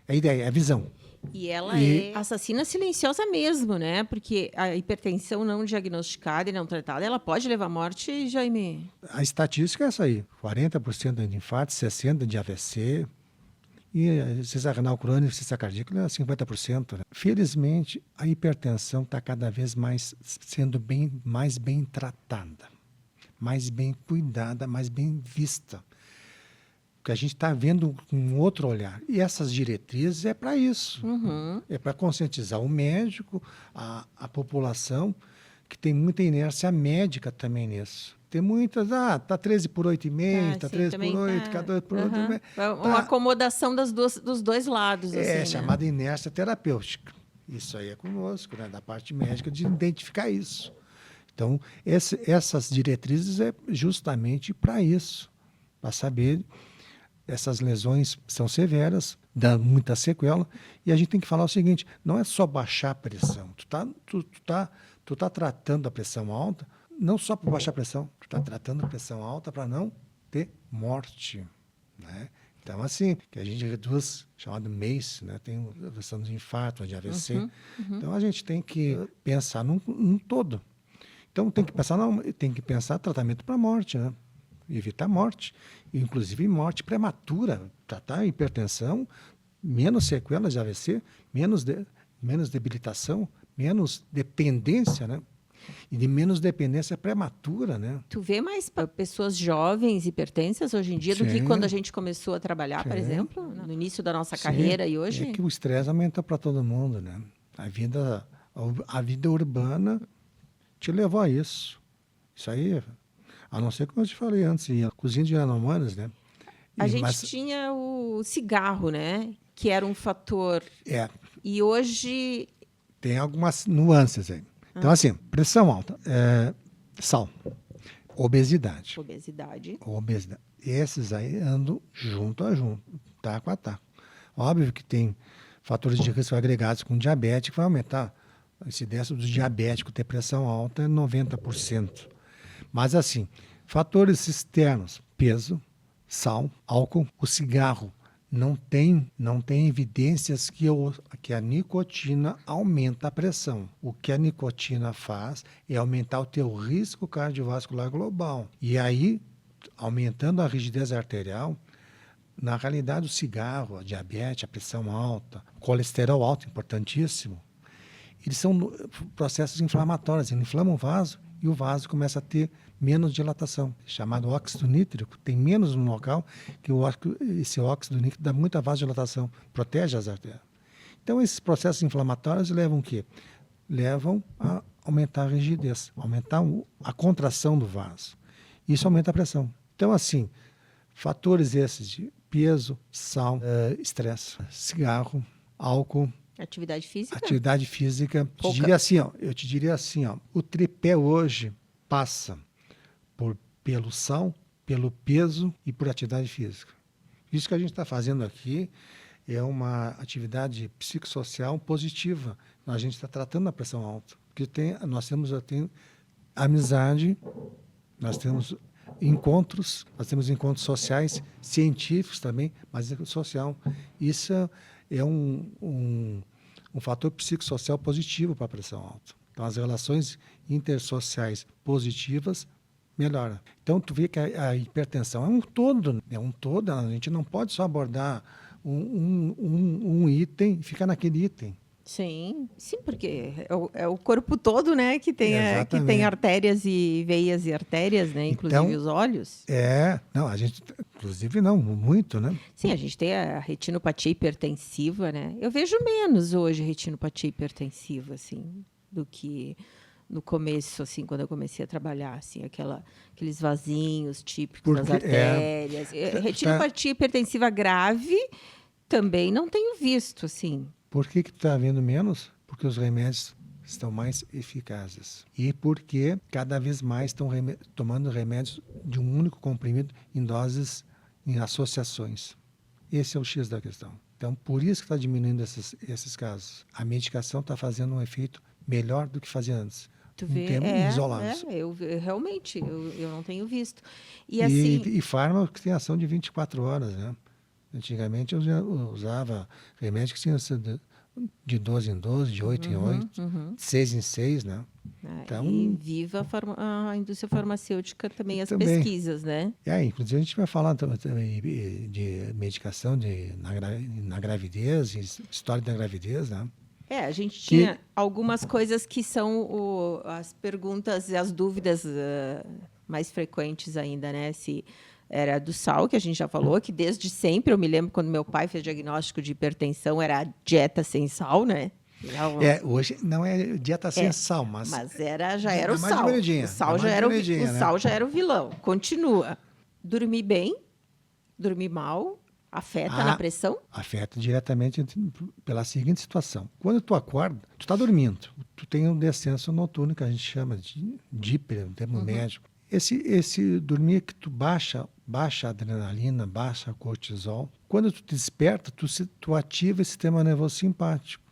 a ideia, a visão. E ela é assassina silenciosa mesmo, né? Porque a hipertensão não diagnosticada e não tratada, ela pode levar à morte, Jaime? A estatística é essa aí. 40% de infarto, 60% de AVC. E a ciência renal crônica, ciência cardíaca, é 50%. Né? Felizmente, a hipertensão está cada vez mais sendo mais bem tratada, mais bem cuidada, mais bem vista. Porque a gente está vendo com um outro olhar. E essas diretrizes é para isso. Uhum. É para conscientizar o médico, a população, que tem muita inércia médica também nisso. Tem muitas, está 13/8,5, está 13/8, está 12/8. Uma acomodação dos dois lados. É assim, chamada inércia terapêutica. Isso aí é conosco, né, da parte médica, de identificar isso. Então, essas diretrizes é justamente para isso, para saber. Essas lesões são severas, dá muita sequela, e a gente tem que falar o seguinte, não é só baixar a pressão, tu tá tratando a pressão alta, não só para baixar a pressão, tu está tratando a pressão alta para não ter morte, né? Então, assim, que a gente reduz, chamado MACE, né? Tem redução de infarto, de AVC. Uhum. Então, a gente tem que pensar num todo. Então, tem que pensar tratamento para morte, né? Evitar morte, inclusive morte prematura, tratar hipertensão, menos sequelas de AVC, menos debilitação, menos dependência, né? E de menos dependência prematura, né? Tu vê mais pessoas jovens hipertensas hoje em dia do que quando a gente começou a trabalhar, por exemplo, no início da nossa carreira e hoje? É que o estresse aumenta para todo mundo, né? A vida urbana te levou a isso. Isso aí, a não ser como eu te falei antes, a cozinha de Yanomamis, né? A gente tinha o cigarro, né? Que era um fator. E hoje... Tem algumas nuances aí. Então, assim, pressão alta, sal, obesidade. Esses aí andam junto a junto, taco a taco. Óbvio que tem fatores de risco agregados com diabetes, que vai aumentar a incidência do diabético ter pressão alta é 90%. Mas, assim, fatores externos, peso, sal, álcool, o cigarro, não tem evidências que a nicotina aumenta a pressão. O que a nicotina faz é aumentar o teu risco cardiovascular global. E aí, aumentando a rigidez arterial, Na realidade, o cigarro, a diabetes, a pressão alta, o colesterol alto, importantíssimo, eles são processos inflamatórios. Ele inflama o vaso e o vaso começa a ter menos dilatação. Chamado óxido nítrico, tem menos no local, que esse óxido nítrico dá muita vasodilatação, protege as artérias. Então, esses processos inflamatórios levam o quê? Levam a aumentar a rigidez, aumentar a contração do vaso. Isso aumenta a pressão. Então, assim, fatores esses de peso, sal, estresse, cigarro, álcool, atividade física. Eu te diria assim, o tripé hoje passa pelo sal, pelo peso e por atividade física. Isso que a gente está fazendo aqui é uma atividade psicossocial positiva. A gente está tratando a pressão alta. Porque nós temos amizade, nós temos encontros sociais, científicos também, mas é social. Isso é um fator psicossocial positivo para a pressão alta. Então, as relações intersociais positivas melhoram. Então, tu vê que a hipertensão é um todo, a gente não pode só abordar um item e ficar naquele item. Sim, porque é o corpo todo, né, que tem artérias e veias e artérias, né, inclusive então, os olhos. A gente, inclusive não, muito, né? Sim, a gente tem a retinopatia hipertensiva, né? Eu vejo menos hoje retinopatia hipertensiva, assim, do que no começo, assim, quando eu comecei a trabalhar, assim, aqueles vasinhos típicos das artérias. Retinopatia hipertensiva grave também não tenho visto, assim. Por que está havendo menos? Porque os remédios estão mais eficazes. E porque cada vez mais estão tomando remédios de um único comprimido em doses, em associações. Esse é o X da questão. Então, por isso que está diminuindo esses casos. A medicação está fazendo um efeito melhor do que fazia antes. Tu vê, isolados. Eu realmente não tenho visto. E fármaco que tem ação de 24 horas, né? Antigamente eu já usava remédios que tinham de 12 em 12, de 8 em 8, de 6 em 6, né? Então, e viva a indústria farmacêutica também, pesquisas, né? Inclusive a gente vai falar também de medicação na gravidez, história da gravidez, né? A gente tinha algumas coisas que são as perguntas e as dúvidas mais frequentes ainda, né? Se era do sal, que a gente já falou, que desde sempre, eu me lembro quando meu pai fez diagnóstico de hipertensão, era a dieta sem sal, né? Hoje não é dieta sem sal, mas já era o sal. O sal já era o vilão. Continua. Dormir bem, dormir mal, afeta na pressão? Afeta diretamente pela seguinte situação. Quando tu acorda, tu está dormindo. Tu tem um descenso noturno, que a gente chama de dípere, no termo médico. Esse dormir que tu baixa a adrenalina, baixa a cortisol. Quando tu desperta, tu ativa esse sistema nervoso simpático.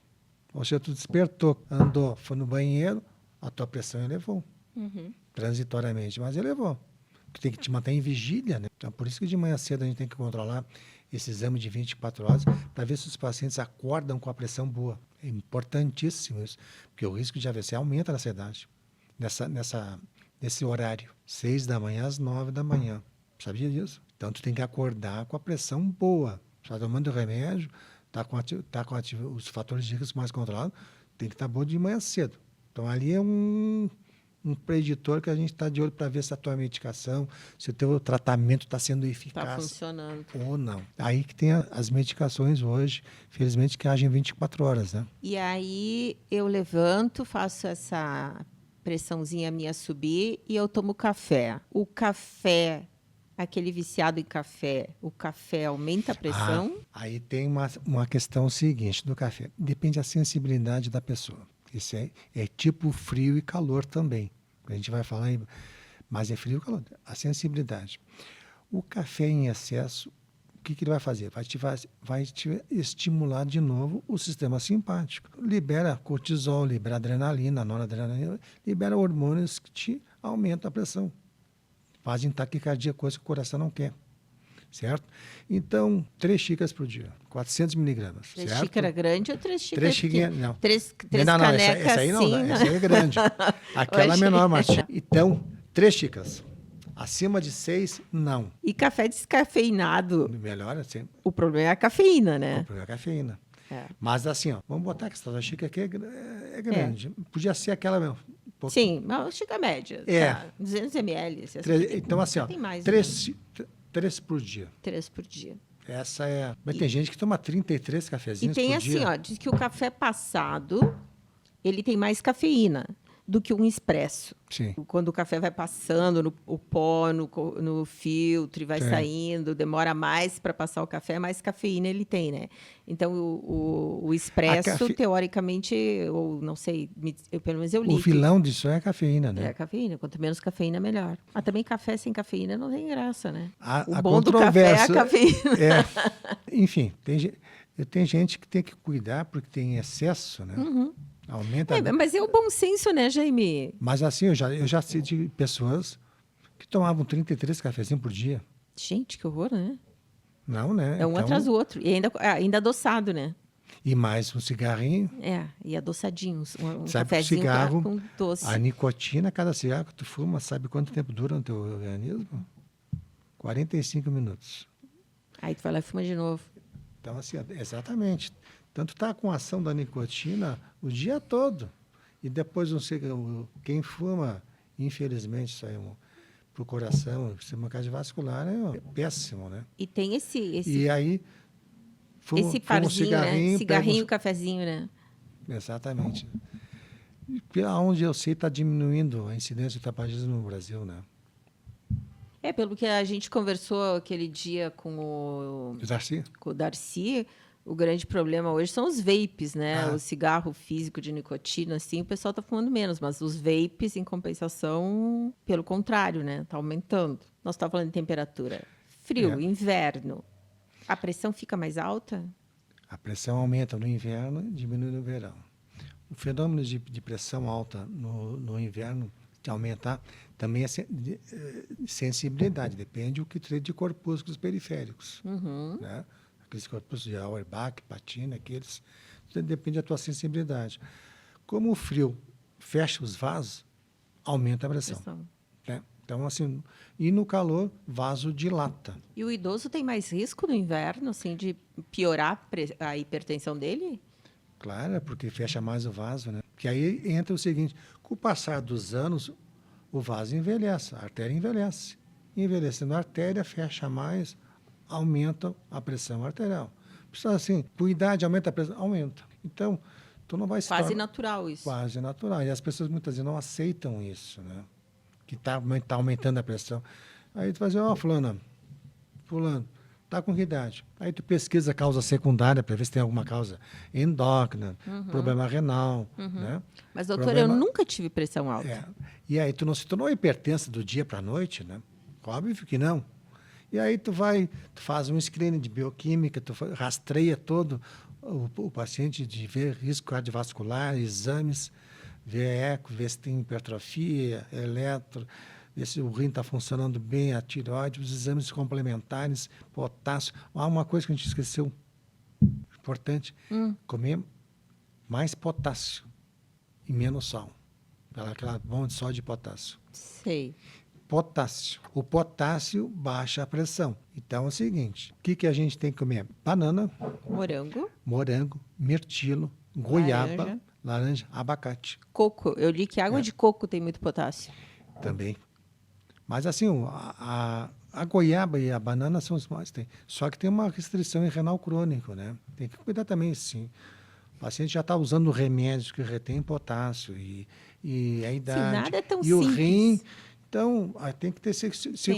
Ou seja, tu despertou, andou, foi no banheiro, a tua pressão elevou. Transitoriamente, mas elevou. Tu tem que te manter em vigília, né? Então, por isso que de manhã cedo a gente tem que controlar esse exame de 24 horas para ver se os pacientes acordam com a pressão boa. É importantíssimo isso, porque o risco de AVC aumenta nessa idade, nesse horário, 6 da manhã às 9 da manhã. Sabia disso? Então, tu tem que acordar com a pressão boa. Está tomando remédio, está com os fatores de risco mais controlados, tem que estar bom de manhã cedo. Então, ali é um preditor que a gente está de olho para ver se a tua medicação, se o teu tratamento está sendo eficaz. Está funcionando. Ou não. Aí que tem as medicações hoje, felizmente, que agem 24 horas, né? E aí eu levanto, faço essa pressãozinha minha subir e eu tomo café. O café, aquele viciado em café, o café aumenta a pressão? Aí tem uma questão seguinte do café. Depende da sensibilidade da pessoa. Isso é tipo frio e calor também. A gente vai falar, mas é frio e calor. A sensibilidade. O café em excesso, o que ele vai fazer? Vai te estimular de novo o sistema simpático. Libera cortisol, libera adrenalina, noradrenalina, libera hormônios que te aumentam a pressão. Fazem taquicardia, coisa que o coração não quer. Certo? Então, 3 xícaras por dia, 400 miligramas. 3 xícaras grande ou 3 xícaras? 3 xícaras, não. 3 canecas, essa aí não, essa aí é grande. Aquela é menor, Martim. Então, 3 xícaras. Acima de 6, não. E café descafeinado? Melhor assim. O problema é a cafeína, né? O problema é a cafeína. Mas assim, vamos botar que essa xícara aqui é grande. Podia ser aquela mesmo. Sim, uma xícara média. 200 ml. Então, assim, tem mais, 3 por dia. 3 por dia. Essa é... Mas tem gente que toma 33 cafezinhos por dia. E tem assim, diz que o café passado, ele tem mais cafeína do que um expresso. Sim. Quando o café vai passando o pó no filtro e vai saindo, demora mais para passar o café, mais cafeína ele tem, né? Então, o expresso, teoricamente, ou não sei, pelo menos eu li. O vilão disso é a cafeína, né? É a cafeína. Quanto menos cafeína, melhor. Também café sem cafeína não tem graça, né? O bom do café é a cafeína. Enfim, tem gente que tem que cuidar porque tem excesso, né? Uhum. Aumenta. Mas é o bom senso, né, Jaime? Mas assim, eu já sei de pessoas que tomavam 33 cafezinhos por dia. Gente, que horror, né? Não, né? É um atrás do outro. E ainda adoçado, né? E mais um cigarrinho. E adoçadinho. Um sabe, cafezinho cigarro, com doce. A nicotina, cada cigarro que tu fuma, sabe quanto tempo dura no teu organismo? 45 minutos. Aí tu vai lá e fuma de novo. Então, assim, exatamente. Tanto está com a ação da nicotina o dia todo. E depois, não sei, quem fuma, infelizmente, isso aí para o coração, sistema cardiovascular, é péssimo, né? E tem esse E aí, esse parzinho, cigarrinho, né? Cigarrinho, cafezinho, né? Exatamente. Onde eu sei, está diminuindo a incidência do tabagismo no Brasil, né? Pelo que a gente conversou aquele dia com o Darcy, o grande problema hoje são os vapes, né? O cigarro físico de nicotina, assim, o pessoal está fumando menos, mas os vapes, em compensação, pelo contrário, né? Está aumentando. Nós estávamos falando de temperatura. Frio, inverno. A pressão fica mais alta? A pressão aumenta no inverno e diminui no verão. O fenômeno de pressão alta no inverno, de aumentar, também é sensibilidade. Depende do que tem de corpúsculos periféricos. Uhum. Né? Aqueles corpúsculos de Auerbach, Patina, aqueles, depende da tua sensibilidade. Como o frio fecha os vasos, aumenta a pressão. Né? Então, assim, e no calor, vaso dilata. E o idoso tem mais risco no inverno, assim, de piorar a hipertensão dele? Claro, porque fecha mais o vaso, né? Porque aí entra o seguinte, com o passar dos anos, o vaso envelhece, a artéria envelhece. Envelhecendo a artéria, fecha mais, aumenta a pressão arterial. Precisa assim, por idade aumenta a pressão, aumenta. Então, tu não vai... Quase natural isso. Quase natural. E as pessoas muitas vezes não aceitam isso, né? Que tá aumentando a pressão. Aí tu vai dizer, fulano, tá com que idade? Aí tu pesquisa a causa secundária para ver se tem alguma causa endócrina, problema renal, né? Mas, doutor, eu nunca tive pressão alta. E aí tu não se tornou hipertensa do dia para a noite, né? Óbvio que não. E aí tu faz um screening de bioquímica, tu rastreia todo o paciente de ver risco cardiovascular, exames, ver eco, ver se tem hipertrofia, eletro, ver se o rim está funcionando bem, a tireoide, os exames complementares, potássio. Uma coisa que a gente esqueceu, importante, comer mais potássio e menos sal. Aquela bomba de sódio de potássio. Sei. Potássio. O potássio baixa a pressão. Então é o seguinte, o que a gente tem que comer? Banana, morango, mirtilo, goiaba, laranja, abacate. Coco. Eu li que água de coco tem muito potássio. Também. Mas assim, a goiaba e a banana são os mais tem. Só que tem uma restrição em renal crônico, né? Tem que cuidar também, sim. O paciente já está usando remédios que retêm potássio e a idade. Sim, nada é tão e simples. O rim. Então, tem que ter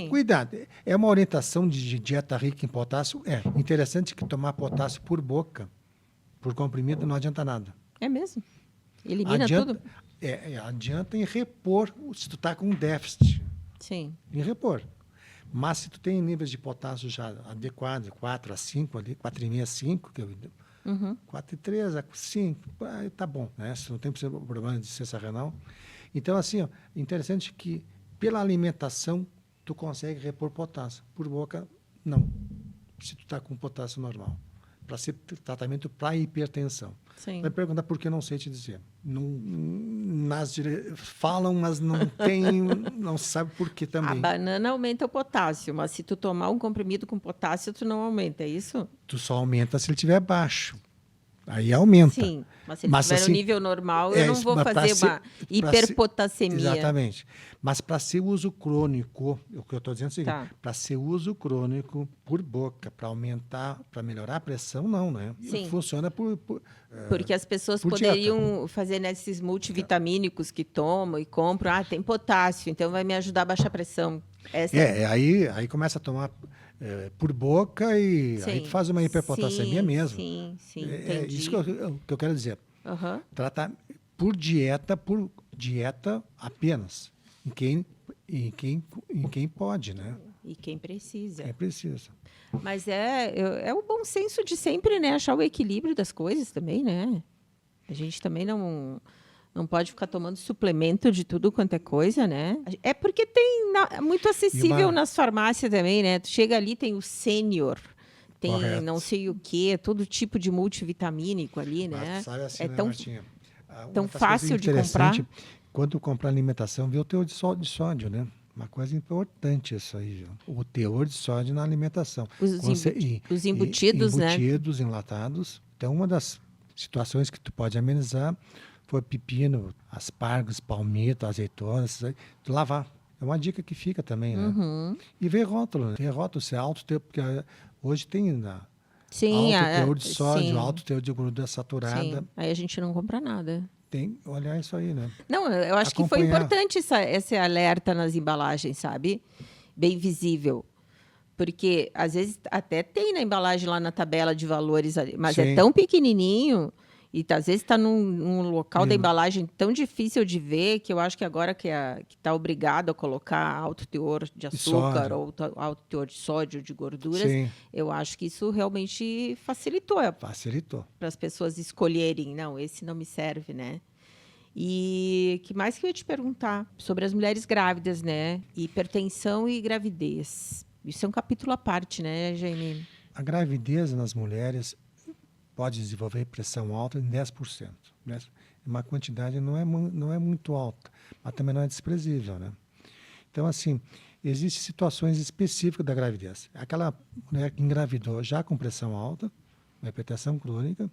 cuidado. É uma orientação de dieta rica em potássio? É. Interessante que tomar potássio por boca, por comprimido, não adianta nada. É mesmo? Elimina tudo? Adianta em repor, se tu está com um déficit. Sim. Em repor. Mas se tu tem níveis de potássio já adequados, 4 a 5 ali, 4,5 a 5, 4,3 a 5, tá bom, né? Se não tem problema de insuficiência renal. Então, assim, interessante que pela alimentação tu consegue repor potássio. Por boca, não. Se tu está com potássio normal. para ser tratamento para hipertensão. Sim. Vai perguntar por que, não sei te dizer. Falam, mas não tem, não se sabe por que também. A banana aumenta o potássio, mas se tu tomar um comprimido com potássio, tu não aumenta, é isso? Tu só aumenta se ele estiver baixo. Aí aumenta. Sim, mas se ele estiver no nível normal, eu não vou fazer uma hiperpotassemia. Exatamente. Mas para ser uso crônico, o que eu estou dizendo é o seguinte, para ser uso crônico por boca, para aumentar, para melhorar a pressão, não, né? Sim. Funciona porque as pessoas poderiam fazer nesses multivitamínicos que tomam e compram, tem potássio, então vai me ajudar a baixar a pressão. Aí começa a tomar por boca e aí tu faz uma hiperpotassemia mesmo. Sim, É isso que eu quero dizer. Uhum. Tratar por dieta apenas. Em quem pode, né? E quem precisa. Quem precisa. Mas é o bom senso de sempre, né? Achar o equilíbrio das coisas também, né? A gente também não pode ficar tomando suplemento de tudo quanto é coisa, né? É porque tem muito acessível nas farmácias também, né? Tu chega ali, tem o sênior, tem Correto. não sei o quê, todo tipo de multivitamínico ali, né? Mas sabe assim, é né, tão, Martinha? tão fácil de comprar. Quando tu comprar alimentação, vê o teor de sódio, né? Uma coisa importante isso aí, viu? O teor de sódio na alimentação. Os embutidos, né? Embutidos, enlatados. Então, uma das situações que tu pode amenizar foi pepino, aspargos, palmito, azeitonas, tu lavar. É uma dica que fica também, né? Uhum. E ver rótulo, né? Ver rótulo, se é alto teor, porque hoje tem alto teor de sódio, alto teor de gordura saturada. Sim. Aí a gente não compra nada. Tem que olhar isso aí, né? Não, eu acho que foi importante esse alerta nas embalagens, sabe? Bem visível. Porque, às vezes, até tem na embalagem lá na tabela de valores, mas é tão pequenininho e, às vezes, está num local da embalagem tão difícil de ver que eu acho que agora que está obrigado a colocar alto teor de açúcar ou alto teor de sódio, de gorduras, eu acho que isso realmente facilitou. Facilitou. Para as pessoas escolherem, não, esse não me serve, né? E que mais que eu ia te perguntar sobre as mulheres grávidas, né? Hipertensão e gravidez. Isso é um capítulo à parte, né, Jaime? A gravidez nas mulheres pode desenvolver pressão alta em 10%. Né? Uma quantidade não é muito alta, mas também não é desprezível, né? Então, assim, existem situações específicas da gravidez. Aquela mulher que engravidou já com pressão alta, uma hipertensão crônica,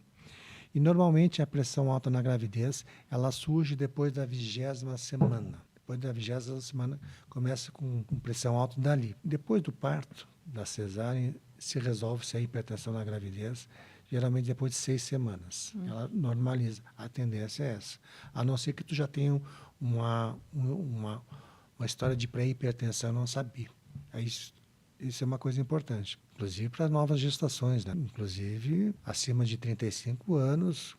e normalmente a pressão alta na gravidez, ela surge depois da 20ª semana. Depois da 20ª semana, começa com pressão alta dali. Depois do parto, da cesárea, se resolve-se a hipertensão na gravidez, geralmente depois de 6 semanas. Ela normaliza. A tendência é essa. A não ser que tu já tenha uma história de pré-hipertensão, não sabia. Isso é uma coisa importante. Inclusive para novas gestações, né? Inclusive, acima de 35 anos,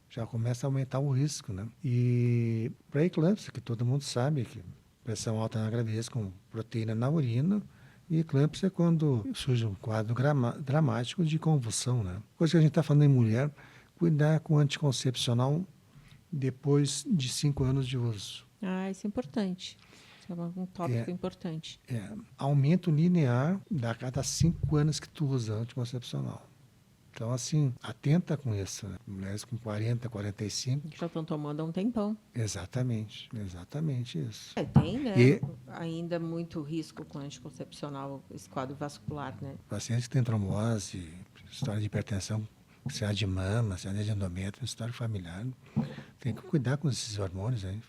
já começa a aumentar o risco, né? E pré-eclâmpsia, que todo mundo sabe, que pressão alta na gravidez com proteína na urina, e eclâmpsia é quando surge um quadro dramático de convulsão, né? Coisa que a gente está falando em mulher, cuidar com anticoncepcional depois de 5 anos de uso. Isso é importante. É um tópico importante. Aumento linear a cada 5 anos que tu usa anticoncepcional. Então, assim, atenta com isso, né? Mulheres com 40, 45... Já estão tomando há um tempão. Exatamente isso. Tem, né? Ainda muito risco com anticoncepcional, esse quadro vascular, né? Pacientes que têm trombose, história de hipertensão, CA de mama, CA de endométrio, história familiar, tem que cuidar com esses hormônios aí.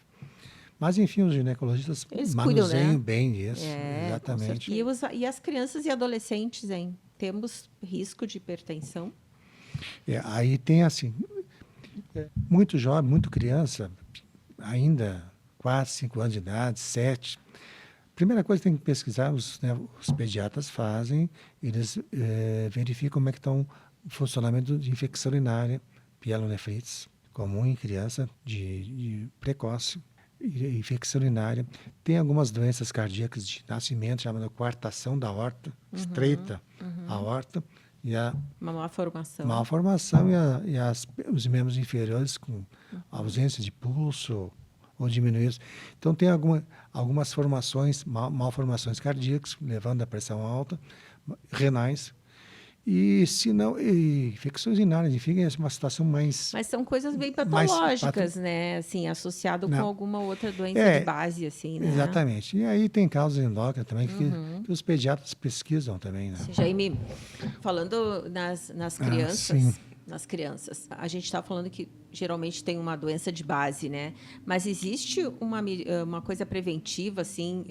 Mas, enfim, os ginecologistas manuseiam, né? Bem isso. Exatamente. E as crianças e adolescentes, hein? Temos risco de hipertensão? Aí tem, assim, muito jovem, muito criança, ainda 4, 5 anos de idade, 7. Primeira coisa que tem que pesquisar, os pediatras fazem, eles verificam como é que estão o funcionamento de infecção urinária, pielonefrites, comum em criança de precoce, infecção urinária. Tem algumas doenças cardíacas de nascimento, chamada coartação da aorta, estreita a aorta, e uma malformação. Malformação e os membros inferiores com ausência de pulso ou diminuídos. Então, tem algumas malformações cardíacas, levando a pressão alta, renais, E se não, infecções urinárias, enfim, é uma situação mais... Mas são coisas bem patológicas, né? Assim, associado com alguma outra doença de base, assim, né? Exatamente. E aí tem causas endócrinas também que os pediatras pesquisam também, né? Jaime, falando nas crianças... Nas crianças. A gente está falando que geralmente tem uma doença de base, né? Mas existe uma coisa preventiva, assim,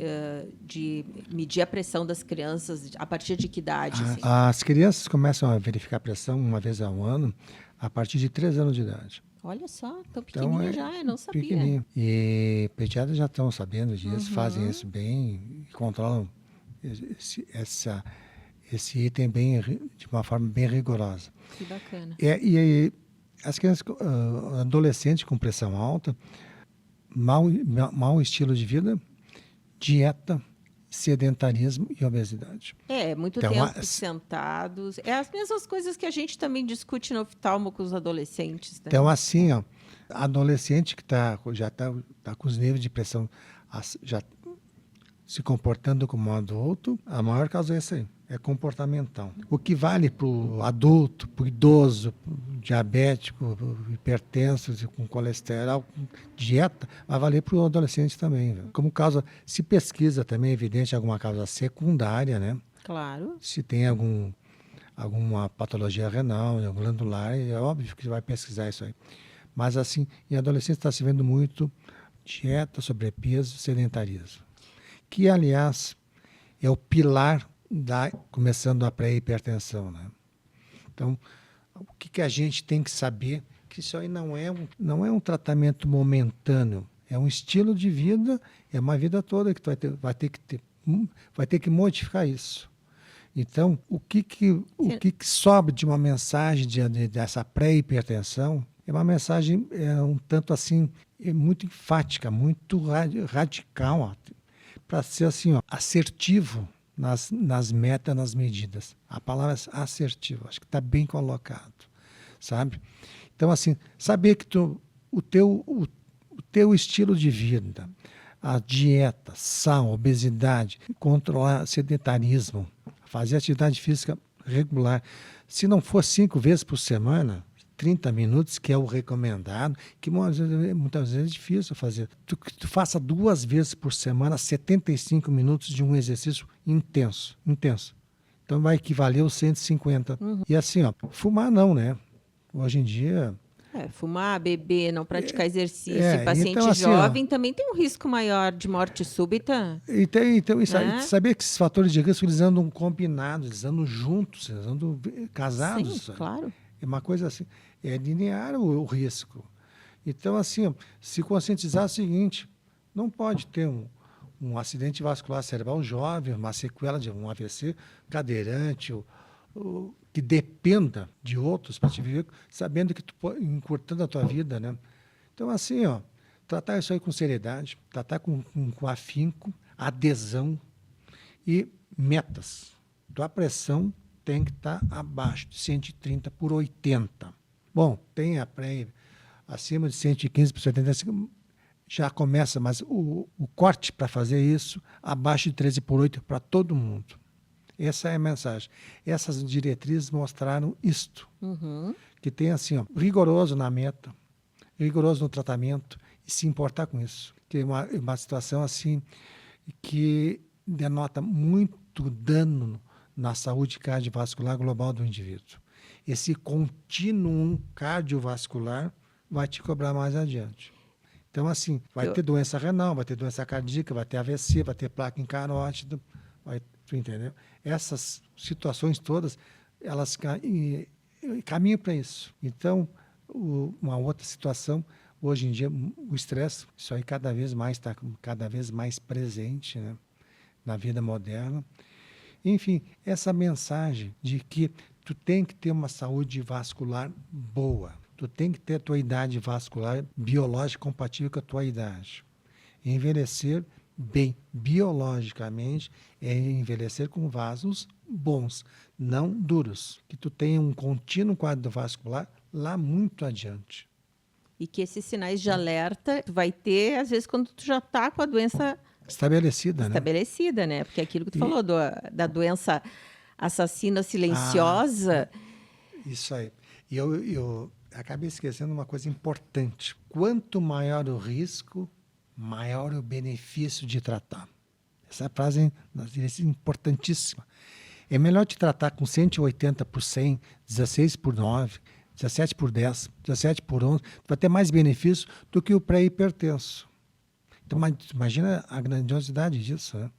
de medir a pressão das crianças a partir de que idade? Assim? As crianças começam a verificar a pressão uma vez ao ano a partir de 3 anos de idade. Olha só, tão pequenininha já, eu não sabia. Pequenininho. E pediatras já estão sabendo disso, fazem isso bem e controlam esse item de uma forma bem rigorosa. Que bacana. E as crianças, adolescentes com pressão alta, mau estilo de vida, dieta, sedentarismo e obesidade. Muito tempo sentados. É as mesmas coisas que a gente também discute no oftalmo com os adolescentes. Né? Então, assim, adolescente que já está com os níveis de pressão já se comportando como um adulto, a maior causa é essa aí. É comportamental. O que vale para o adulto, para o idoso, pro diabético, pro hipertenso, com colesterol, com dieta, vai valer para o adolescente também. Viu? Como causa, se pesquisa também, é evidente, alguma causa secundária, né? Claro. Se tem alguma patologia renal, glandular, é óbvio que você vai pesquisar isso aí. Mas, assim, em adolescente está se vendo muito dieta, sobrepeso, sedentarismo. Que, aliás, é o pilar começando a pré-hipertensão, né? Então, o que a gente tem que saber? Que isso aí não é um tratamento momentâneo, é um estilo de vida, é uma vida toda que tu vai ter que modificar isso. Então, o que sobe de uma mensagem dessa pré-hipertensão é uma mensagem um tanto assim, muito enfática, muito radical, para ser assim, assertivo nas metas, nas medidas. A palavra é assertivo, acho que está bem colocado, sabe? Então, assim, saber que o teu estilo de vida, a dieta, sal, obesidade, controlar sedentarismo, fazer atividade física regular, se não for 5 vezes por semana, 30 minutos, que é o recomendado, que muitas vezes é difícil fazer. Tu faça 2 vezes por semana, 75 minutos de um exercício intenso. Então vai equivaler aos 150. E assim, fumar não, né? Hoje em dia... fumar, beber, não praticar exercício, paciente então, assim, jovem também tem um risco maior de morte súbita. Então, saber que esses fatores de risco, eles andam combinados, eles andam juntos, eles andam casados. Sim, claro. É uma coisa assim, é linear o risco. Então, assim, se conscientizar o seguinte, não pode ter um acidente vascular cerebral jovem, uma sequela de um AVC, cadeirante, que dependa de outros para te viver, sabendo que tu encurtando a tua vida, né? Então, assim, tratar isso aí com seriedade, tratar com afinco, adesão e metas. Tua pressão tem que estar abaixo de 130 por 80. Bom, tem acima de 115 por 75, já começa, mas o corte para fazer isso, abaixo de 13 por 8 para todo mundo. Essa é a mensagem. Essas diretrizes mostraram isto. Que tem assim, rigoroso na meta, rigoroso no tratamento, e se importar com isso. Que é uma situação assim que denota muito dano na saúde cardiovascular global do indivíduo. Esse contínuo cardiovascular vai te cobrar mais adiante. Então, assim, vai ter doença renal, vai ter doença cardíaca, vai ter AVC, vai ter placa em carótida, tu entendeu? Essas situações todas, elas caminham para isso. Então, uma outra situação, hoje em dia, o estresse, isso aí cada vez mais está cada vez mais presente, né, na vida moderna. Enfim, essa mensagem de que tu tem que ter uma saúde vascular boa, tu tem que ter a tua idade vascular biológica compatível com a tua idade. Envelhecer bem biologicamente é envelhecer com vasos bons, não duros, que tu tenha um contínuo quadro vascular lá muito adiante. E que esses sinais de alerta tu vai ter, às vezes, quando tu já está com a doença estabelecida, né? Porque é aquilo que tu falou, da doença assassina silenciosa. Isso aí. E eu acabei esquecendo uma coisa importante. Quanto maior o risco, maior o benefício de tratar. Essa frase é importantíssima. É melhor te tratar com 180 por 100, 16 por 9, 17 por 10, 17 por 11. Vai ter mais benefício do que o pré-hipertenso. Então, imagina a grandiosidade disso, né?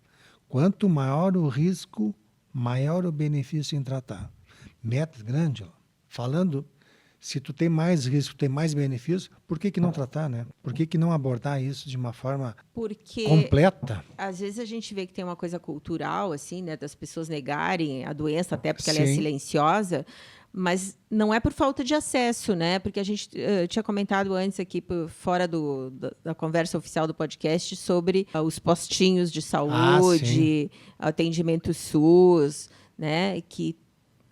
Quanto maior o risco, maior o benefício em tratar. Metas grandes. Falando, se tu tem mais risco, tem mais benefício, por que não tratar, né? Por que não abordar isso de uma forma completa? Às vezes a gente vê que tem uma coisa cultural, assim, né? Das pessoas negarem a doença, até porque Sim. ela é silenciosa, mas não é por falta de acesso, né? Porque a gente tinha comentado antes aqui, fora da conversa oficial do podcast, sobre os postinhos de saúde, atendimento SUS, né?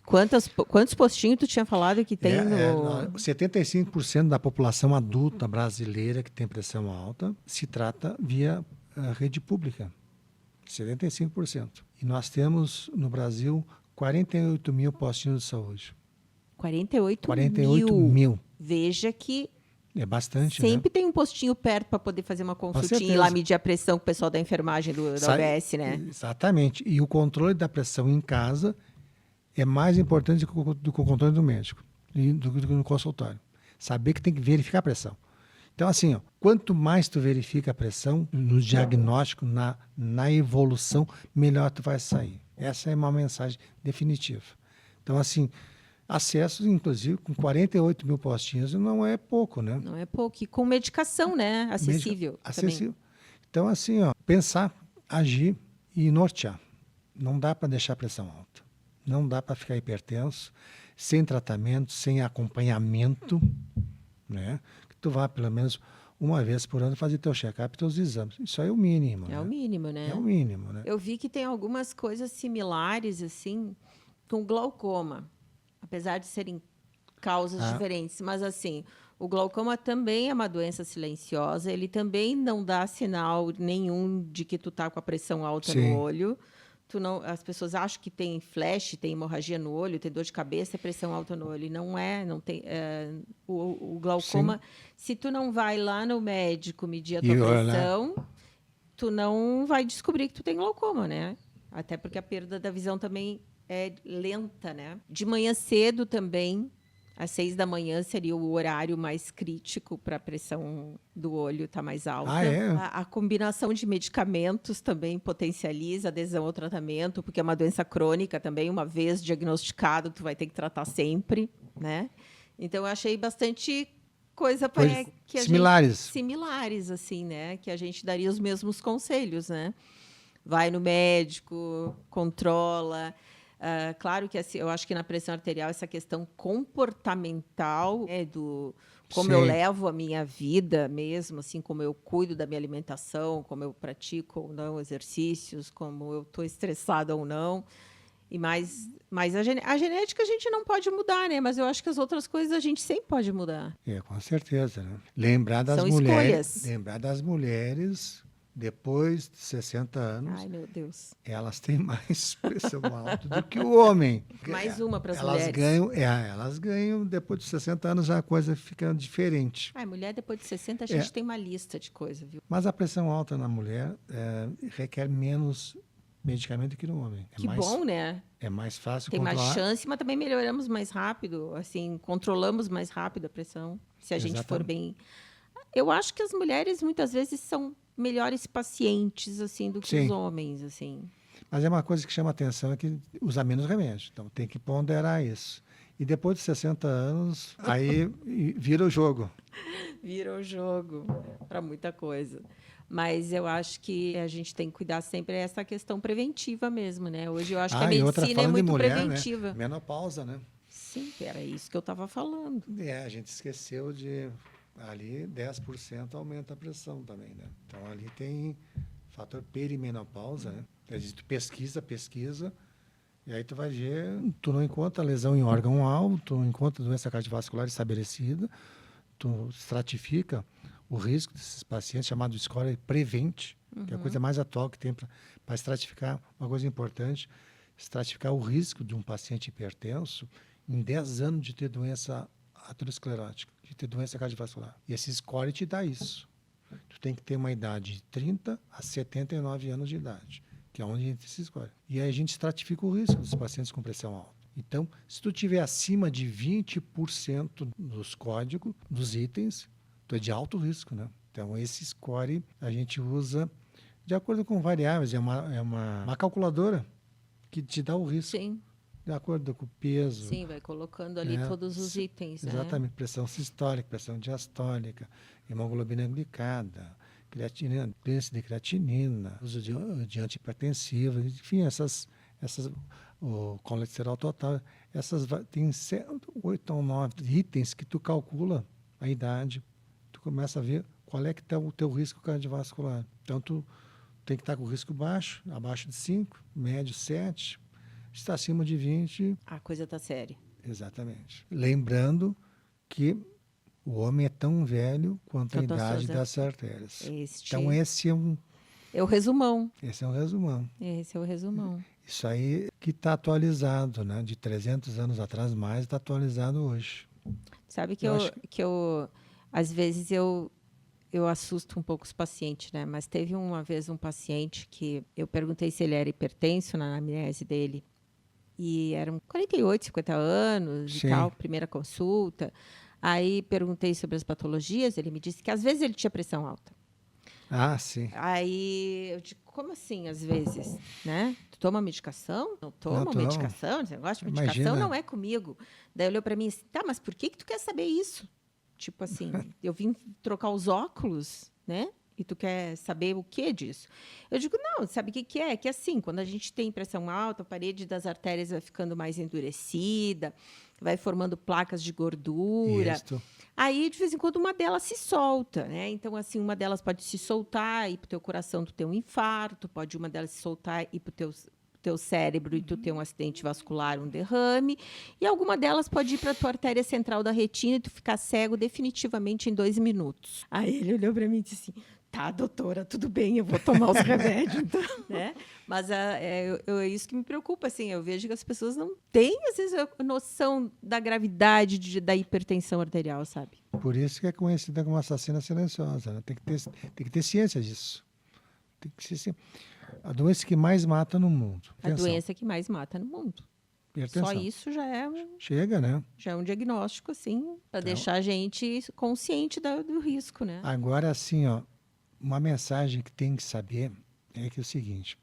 Quantos postinhos tu tinha falado que tem no... 75% da população adulta brasileira que tem pressão alta se trata via rede pública. 75%. E nós temos no Brasil 48 mil postinhos de saúde. 48 mil. Veja que é bastante, sempre né? Tem um postinho perto para poder fazer uma consultinha e lá medir a pressão com o pessoal da enfermagem da UBS, né? Exatamente. E o controle da pressão em casa é mais importante do que o controle do médico e do que no consultório. Saber que tem que verificar a pressão. Então, assim, quanto mais tu verifica a pressão no diagnóstico, na evolução, melhor tu vai sair. Essa é uma mensagem definitiva. Então, assim, acessos, inclusive, com 48 mil postinhos, não é pouco, né? Não é pouco. E com medicação, né? Acessível. Acessível. Então, assim, pensar, agir e nortear. Não dá para deixar a pressão alta. Não dá para ficar hipertenso, sem tratamento, sem acompanhamento, né? Que tu vá pelo menos uma vez por ano fazer teu check-up e teus exames. Isso aí é o mínimo, né? É o mínimo, né? É o mínimo, né? Eu vi que tem algumas coisas similares, assim, com glaucoma. Apesar de serem causas diferentes. Mas, assim, o glaucoma também é uma doença silenciosa. Ele também não dá sinal nenhum de que tu tá com a pressão alta no olho. As pessoas acham que tem flash, tem hemorragia no olho, tem dor de cabeça, pressão alta no olho. E não é, não tem. O glaucoma, se tu não vai lá no médico medir a tua pressão, tu não vai descobrir que tu tem glaucoma, né? Até porque a perda da visão também é lenta, né? De manhã cedo também, às 6 da manhã seria o horário mais crítico para a pressão do olho estar mais alta. A combinação de medicamentos também potencializa a adesão ao tratamento, porque é uma doença crônica também, uma vez diagnosticado, tu vai ter que tratar sempre, né? Então, eu achei bastante coisa que similares, assim, né? Que a gente daria os mesmos conselhos, né? Vai no médico, controla. Claro que eu acho que na pressão arterial essa questão comportamental, do como eu levo a minha vida mesmo, assim, como eu cuido da minha alimentação, como eu pratico ou não exercícios, como eu estou estressada ou não. Mas a genética a gente não pode mudar, né? Mas eu acho que as outras coisas a gente sempre pode mudar. Com certeza, né? Lembrar das mulheres depois de 60 anos, ai, meu Deus, elas têm mais pressão alta do que o homem. Mais uma para as mulheres. Elas ganham, depois de 60 anos a coisa fica diferente. Mulher depois de 60 a gente tem uma lista de coisa, viu? Mas a pressão alta na mulher requer menos medicamento que no homem. Bom, né? É mais fácil controlar. Tem mais chance, mas também melhoramos mais rápido, assim, controlamos mais rápido a pressão, se a gente for bem... Eu acho que as mulheres, muitas vezes, são melhores pacientes, assim, do que os homens, assim. Mas é uma coisa que chama atenção, é que usa menos remédio. Então, tem que ponderar isso. E depois de 60 anos, aí vira o jogo. Vira o jogo para muita coisa. Mas eu acho que a gente tem que cuidar sempre dessa questão preventiva mesmo, né? Hoje eu acho que a medicina é muito preventiva. Né? Menopausa, né? Sim, era isso que eu estava falando. A gente esqueceu de... Ali, 10% aumenta a pressão também, né? Então, ali tem fator perimenopausa, né? A gente pesquisa, e aí tu vai ver, tu não encontra lesão em órgão-alvo, tu não encontra doença cardiovascular estabelecida, tu estratifica o risco desses pacientes, chamado score Prevent, que é a coisa mais atual que tem para estratificar uma coisa importante. estratificar o risco de um paciente hipertenso em 10 anos de ter doença aterosclerótica, de ter doença cardiovascular. E esse score te dá isso. Tu tem que ter uma idade de 30 a 79 anos de idade, que é onde a gente se escolhe. E aí a gente estratifica o risco dos pacientes com pressão alta. Então, se tu tiver acima de 20% dos códigos, dos itens, tu é de alto risco, né? Então, esse score a gente usa de acordo com variáveis. É uma calculadora que te dá o risco. Sim. De acordo com o peso. Sim, vai colocando ali todos os itens. Exatamente. Né? Pressão sistólica, pressão diastólica, hemoglobina glicada, creatinina, índice de creatinina, uso de antihipertensivo, enfim, o colesterol total, tem 8 ou 9 itens que tu calcula a idade, tu começa a ver qual é que está o teu risco cardiovascular. Então, tu tem que estar com risco baixo, abaixo de 5, médio 7, está acima de 20. A coisa está séria. Exatamente. Lembrando que o homem é tão velho quanto a idade das artérias. Então, esse é um... É o resumão. Esse é um resumão. Esse é o resumão. Isso aí que está atualizado, né? De 300 anos atrás, mais está atualizado hoje. Sabe que eu às vezes eu assusto um pouco os pacientes, né? Mas teve uma vez um paciente que eu perguntei se ele era hipertenso na anamnese dele. E eram 48, 50 anos Sim. E tal, primeira consulta. Aí perguntei sobre as patologias, ele me disse que às vezes ele tinha pressão alta. Ah, sim. Aí eu digo, como assim, às vezes? Né? Tu toma medicação? Não toma medicação? Esse negócio de medicação não é comigo. Daí olhou para mim assim, tá, mas por que tu quer saber isso? Tipo assim, eu vim trocar os óculos, né? E tu quer saber o que disso? Eu digo, não, sabe o que é? Que assim, quando a gente tem pressão alta, a parede das artérias vai ficando mais endurecida, vai formando placas de gordura. Isso. Aí, de vez em quando, uma delas se solta, né? Então, assim, uma delas pode se soltar e para o teu coração tu ter um infarto, pode uma delas se soltar e para o teu cérebro e tu ter um acidente vascular, um derrame, e alguma delas pode ir para a tua artéria central da retina e tu ficar cego definitivamente em 2 minutos. Aí ele olhou para mim e disse assim, tá, doutora, tudo bem, eu vou tomar os remédios, então, né? Mas é isso que me preocupa, assim, eu vejo que as pessoas não têm, às vezes, a noção da gravidade da hipertensão arterial, sabe? Por isso que é conhecida como assassina silenciosa, né? Tem que ter ciência disso. Tem que ser a doença que mais mata no mundo. Atenção. A doença que mais mata no mundo. Só isso já é chega, né? Já é um diagnóstico, assim, para deixar a gente consciente do risco, né? Agora, assim, ó, uma mensagem que tem que saber é que é o seguinte: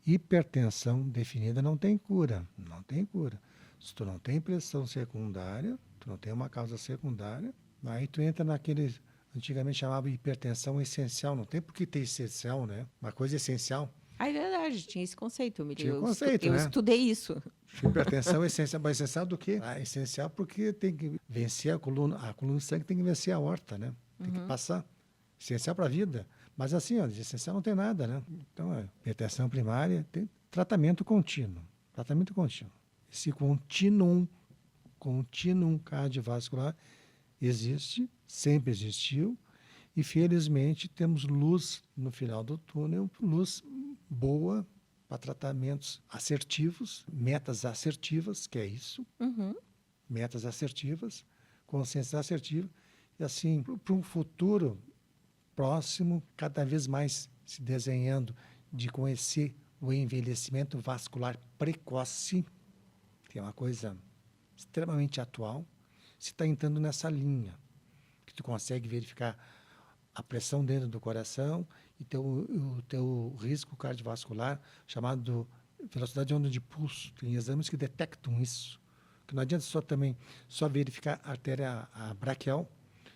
hipertensão definida não tem cura. Não tem cura. Se tu não tem pressão secundária, tu não tem uma causa secundária, aí tu entra naquele... Antigamente chamava hipertensão essencial. Não tem por que ter essencial, né? Uma coisa essencial. Ah, é verdade, tinha esse conceito. Eu estudei isso. Hipertensão essencial. Mas essencial do quê? Essencial porque tem que vencer a coluna de sangue, tem que vencer a aorta, né? Tem que passar. Essencial para a vida. Mas assim, ó, de essencial não tem nada, né? Então, hipertensão primária tem tratamento contínuo. Tratamento contínuo. Esse contínuo cardiovascular existe, sempre existiu, e felizmente temos luz no final do túnel, luz boa para tratamentos assertivos, metas assertivas, que é isso, metas assertivas, consciência assertiva, e assim, para um futuro próximo, cada vez mais se desenhando, de conhecer o envelhecimento vascular precoce, que é uma coisa extremamente atual, se está entrando nessa linha, que tu consegue verificar a pressão dentro do coração e o teu risco cardiovascular, chamado velocidade de onda de pulso. Tem exames que detectam isso. Que não adianta só verificar a artéria braquial,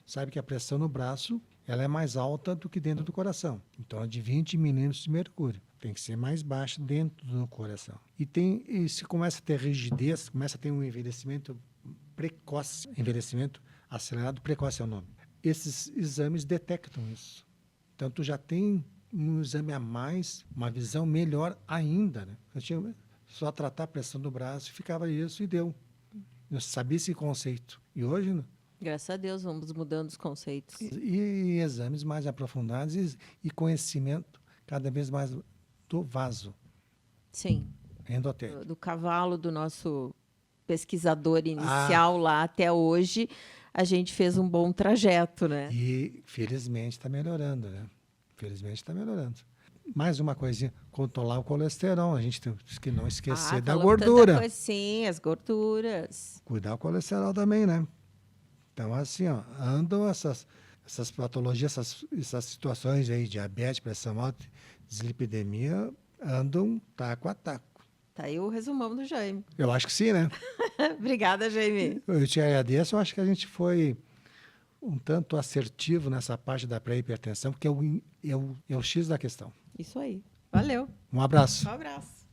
sabe que a pressão no braço ela é mais alta do que dentro do coração, em torno de 20 milímetros de mercúrio. Tem que ser mais baixa dentro do coração. E se começa a ter rigidez, começa a ter um envelhecimento precoce, envelhecimento acelerado, precoce é o nome. Esses exames detectam isso. Então, tu já tem um exame a mais, uma visão melhor ainda, né? Eu tinha só tratar a pressão do braço, ficava isso e deu. Eu sabia esse conceito. E hoje... Graças a Deus, vamos mudando os conceitos. E exames mais aprofundados e conhecimento cada vez mais do vaso. Sim. Endotélio. Do cavalo do nosso pesquisador inicial lá até hoje, a gente fez um bom trajeto, né? E felizmente está melhorando, né? Felizmente está melhorando. Mais uma coisinha, controlar o colesterol. A gente tem que não esquecer da gordura. Sim, as gorduras. Cuidar do colesterol também, né? Então, assim, ó, andam essas patologias, essas situações aí, diabetes, pressão alta, dislipidemia, andam taco a taco. Tá aí o resumão do Jaime. Eu acho que sim, né? Obrigada, Jaime. Eu te agradeço. Eu acho que a gente foi um tanto assertivo nessa parte da pré-hipertensão, porque é o X da questão. Isso aí. Valeu. Um abraço. Um abraço.